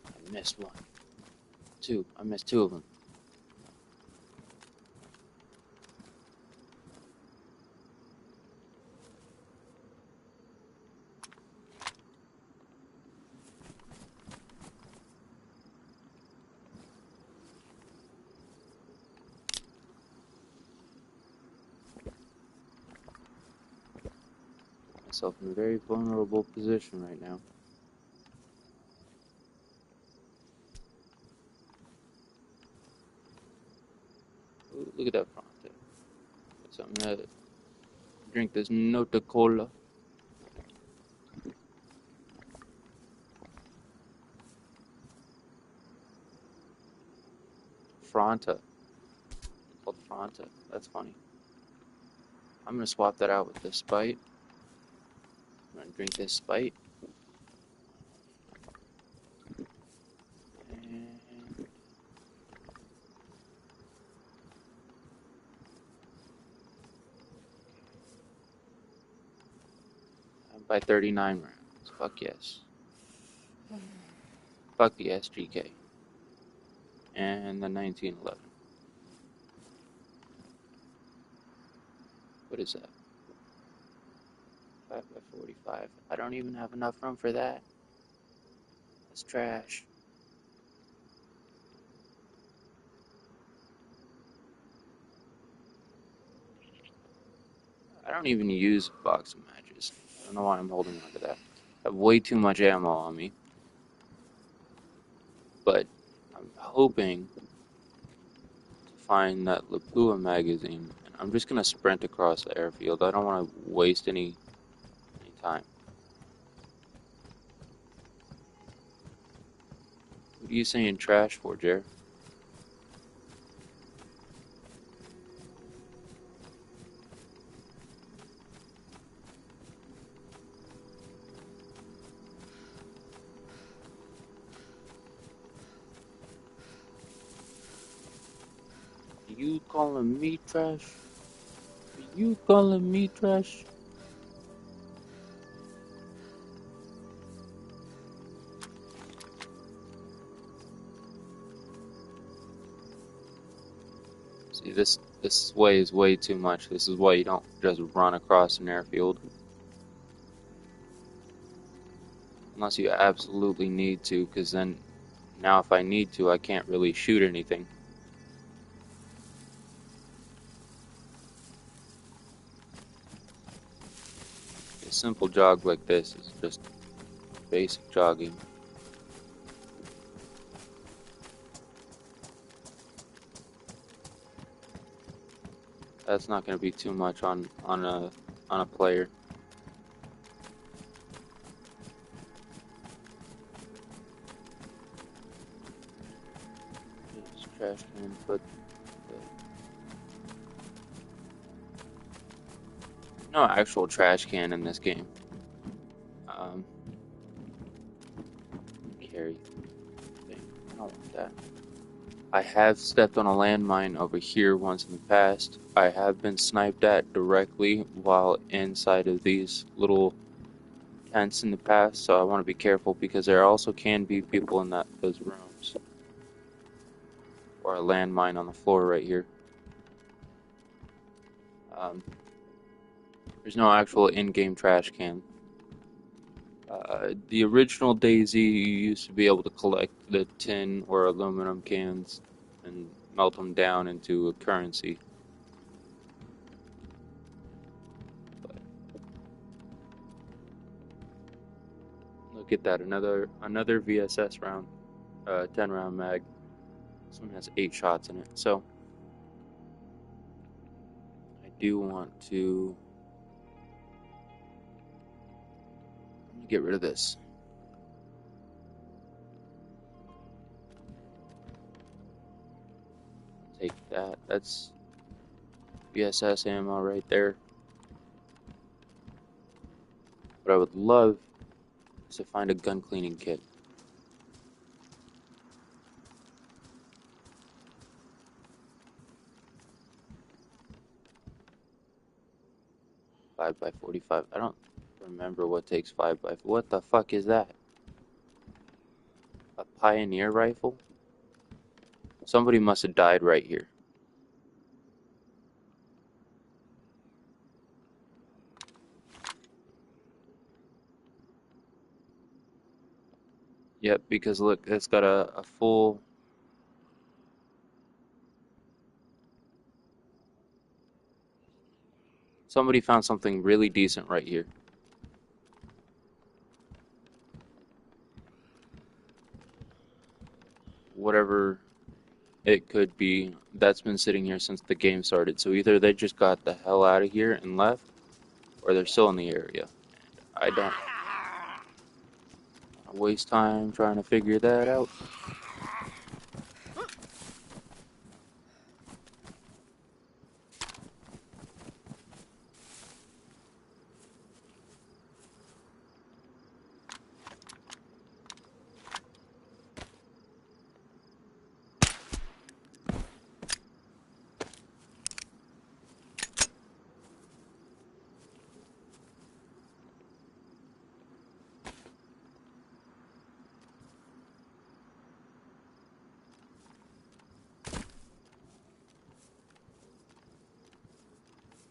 I missed one. Two. I missed two of them. Myself in a very vulnerable position right now. Ooh, look at that front there. Got something to drink this Nota Cola. Fronta. It's called Fronta. That's funny. I'm gonna swap that out with this Sprite. I'm gonna drink this Sprite. By 39 rounds. Fuck yes. Fuck the SGK. And the 1911. What is that? 5x45. I don't even have enough room for that. That's trash. I don't even use a box of matches. I don't know why I'm holding on to that. I have way too much ammo on me. But I'm hoping to find that Lapua magazine. And I'm just going to sprint across the airfield. I don't want to waste any time. What are you saying trash for, Jer? You calling me trash? Are you calling me trash? See, this way is way too much. This is why you don't just run across an airfield. Unless you absolutely need to, because then Now if I need to, I can't really shoot anything. A simple jog like this is just basic jogging. That's not going to be too much on a player. Just trash can, but no actual trash can in this game. Carry thing. I don't want that. I have stepped on a landmine over here once in the past. I have been sniped at directly while inside of these little tents in the past, so I want to be careful because there also can be people in those rooms. Or a landmine on the floor right here. There's no actual in-game trash can. The original DayZ, you used to be able to collect the tin or aluminum cans and melt them down into a currency. But look at that, another VSS round, 10 round mag. This one has 8 shots in it, so I do want to get rid of this. Take that. That's VSS ammo right there. What I would love is to find a gun cleaning kit. Five by 45. I don't remember what takes 5 by. What the fuck is that? A Pioneer rifle? Somebody must have died right here. Yep, because look, it's got a full... Somebody found something really decent right here. Whatever it could be, that's been sitting here since the game started. So either they just got the hell out of here and left, or they're still in the area. I don't waste time trying to figure that out.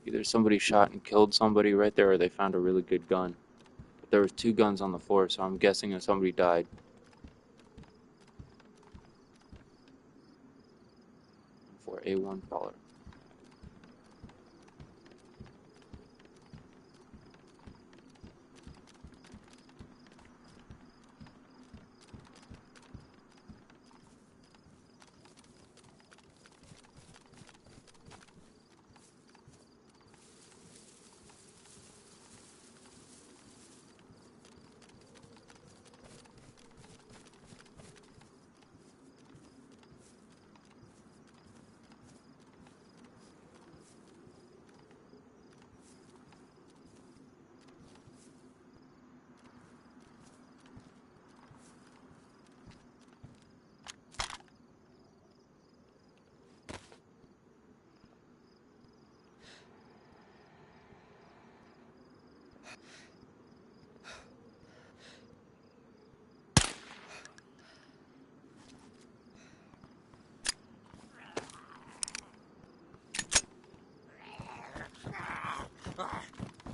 Either somebody shot and killed somebody right there, or they found a really good gun. But there was 2 guns on the floor, so I'm guessing that somebody died. For A1 Baller.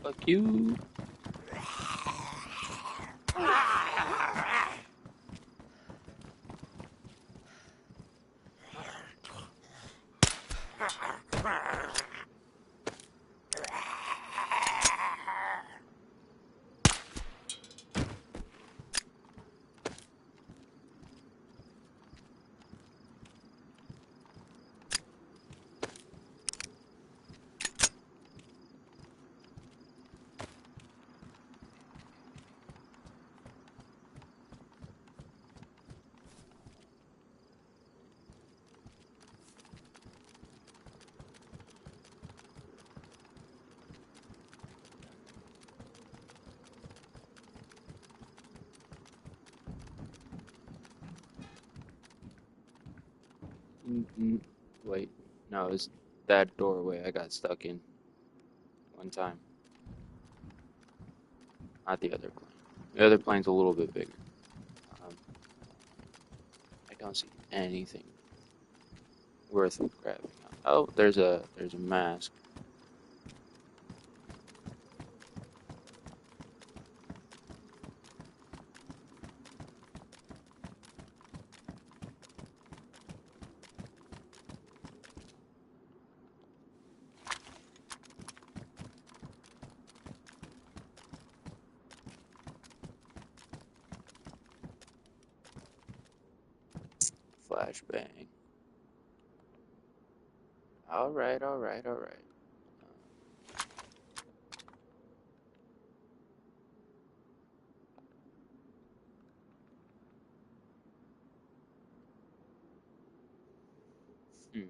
Fuck you. Wait, no, it's that doorway I got stuck in one time. Not the other plane. The other plane's a little bit bigger. Um, I don't see anything worth grabbing. Oh, there's a mask. Flashbang. Alright, alright, alright. Hmm.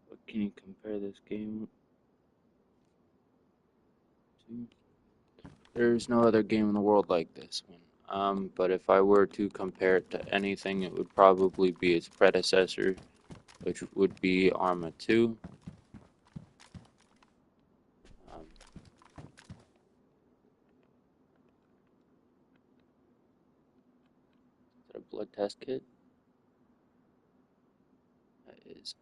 What can you compare this game to? There's no other game in the world like this one. But if I were to compare it to anything, it would probably be its predecessor, which would be Arma 2. Um, is that a blood test kit? That is.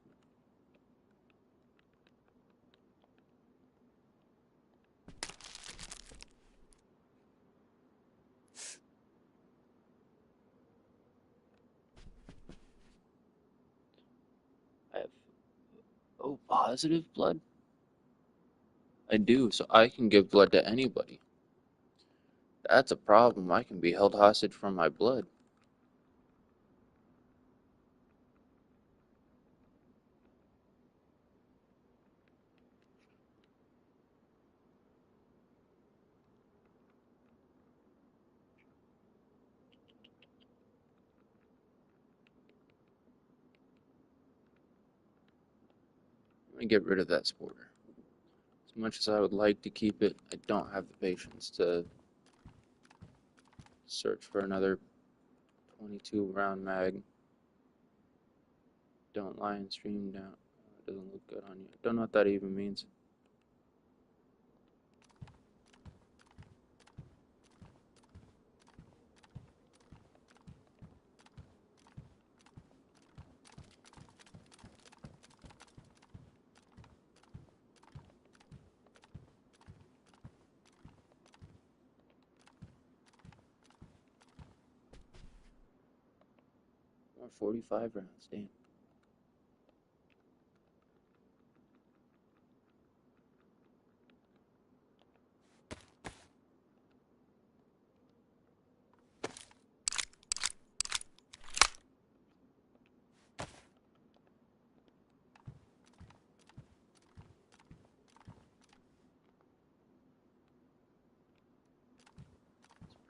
I have O positive blood? I do, so I can give blood to anybody. That's a problem. I can be held hostage for my blood. Let me get rid of that sporter. As much as I would like to keep it, I don't have the patience to search for another 22 round mag. Don't lie and stream down. It doesn't look good on you. I don't know what that even means. More 45 rounds, damn.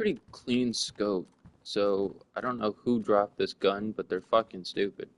pretty clean scope, so I don't know who dropped this gun, but they're fucking stupid.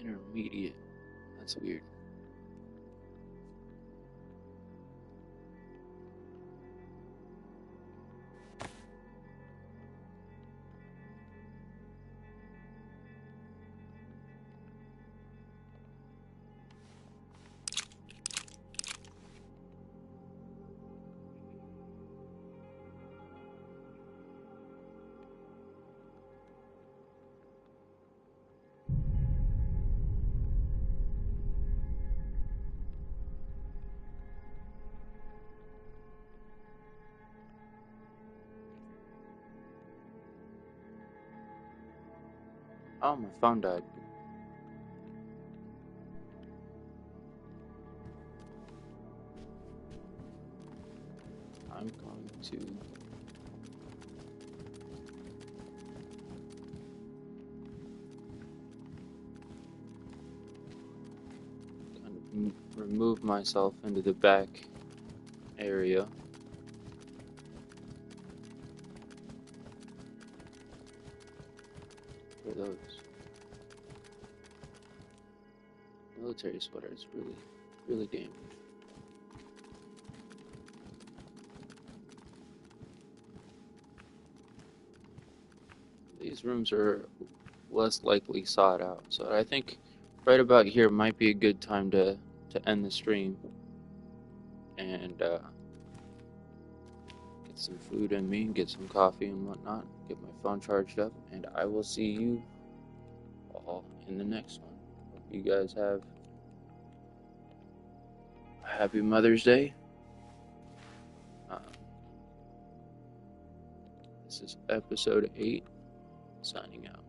Intermediate. That's weird. Oh, my phone died. I'm going to kind of remove myself into the back area. For those military sweaters, really damaged. These rooms are less likely sought out, so I think right about here might be a good time to end the stream and get some food in me, get some coffee and whatnot, get my phone charged up, and I will see you all in the next one. Hope you guys have a happy Mother's Day. This is episode 8, signing out.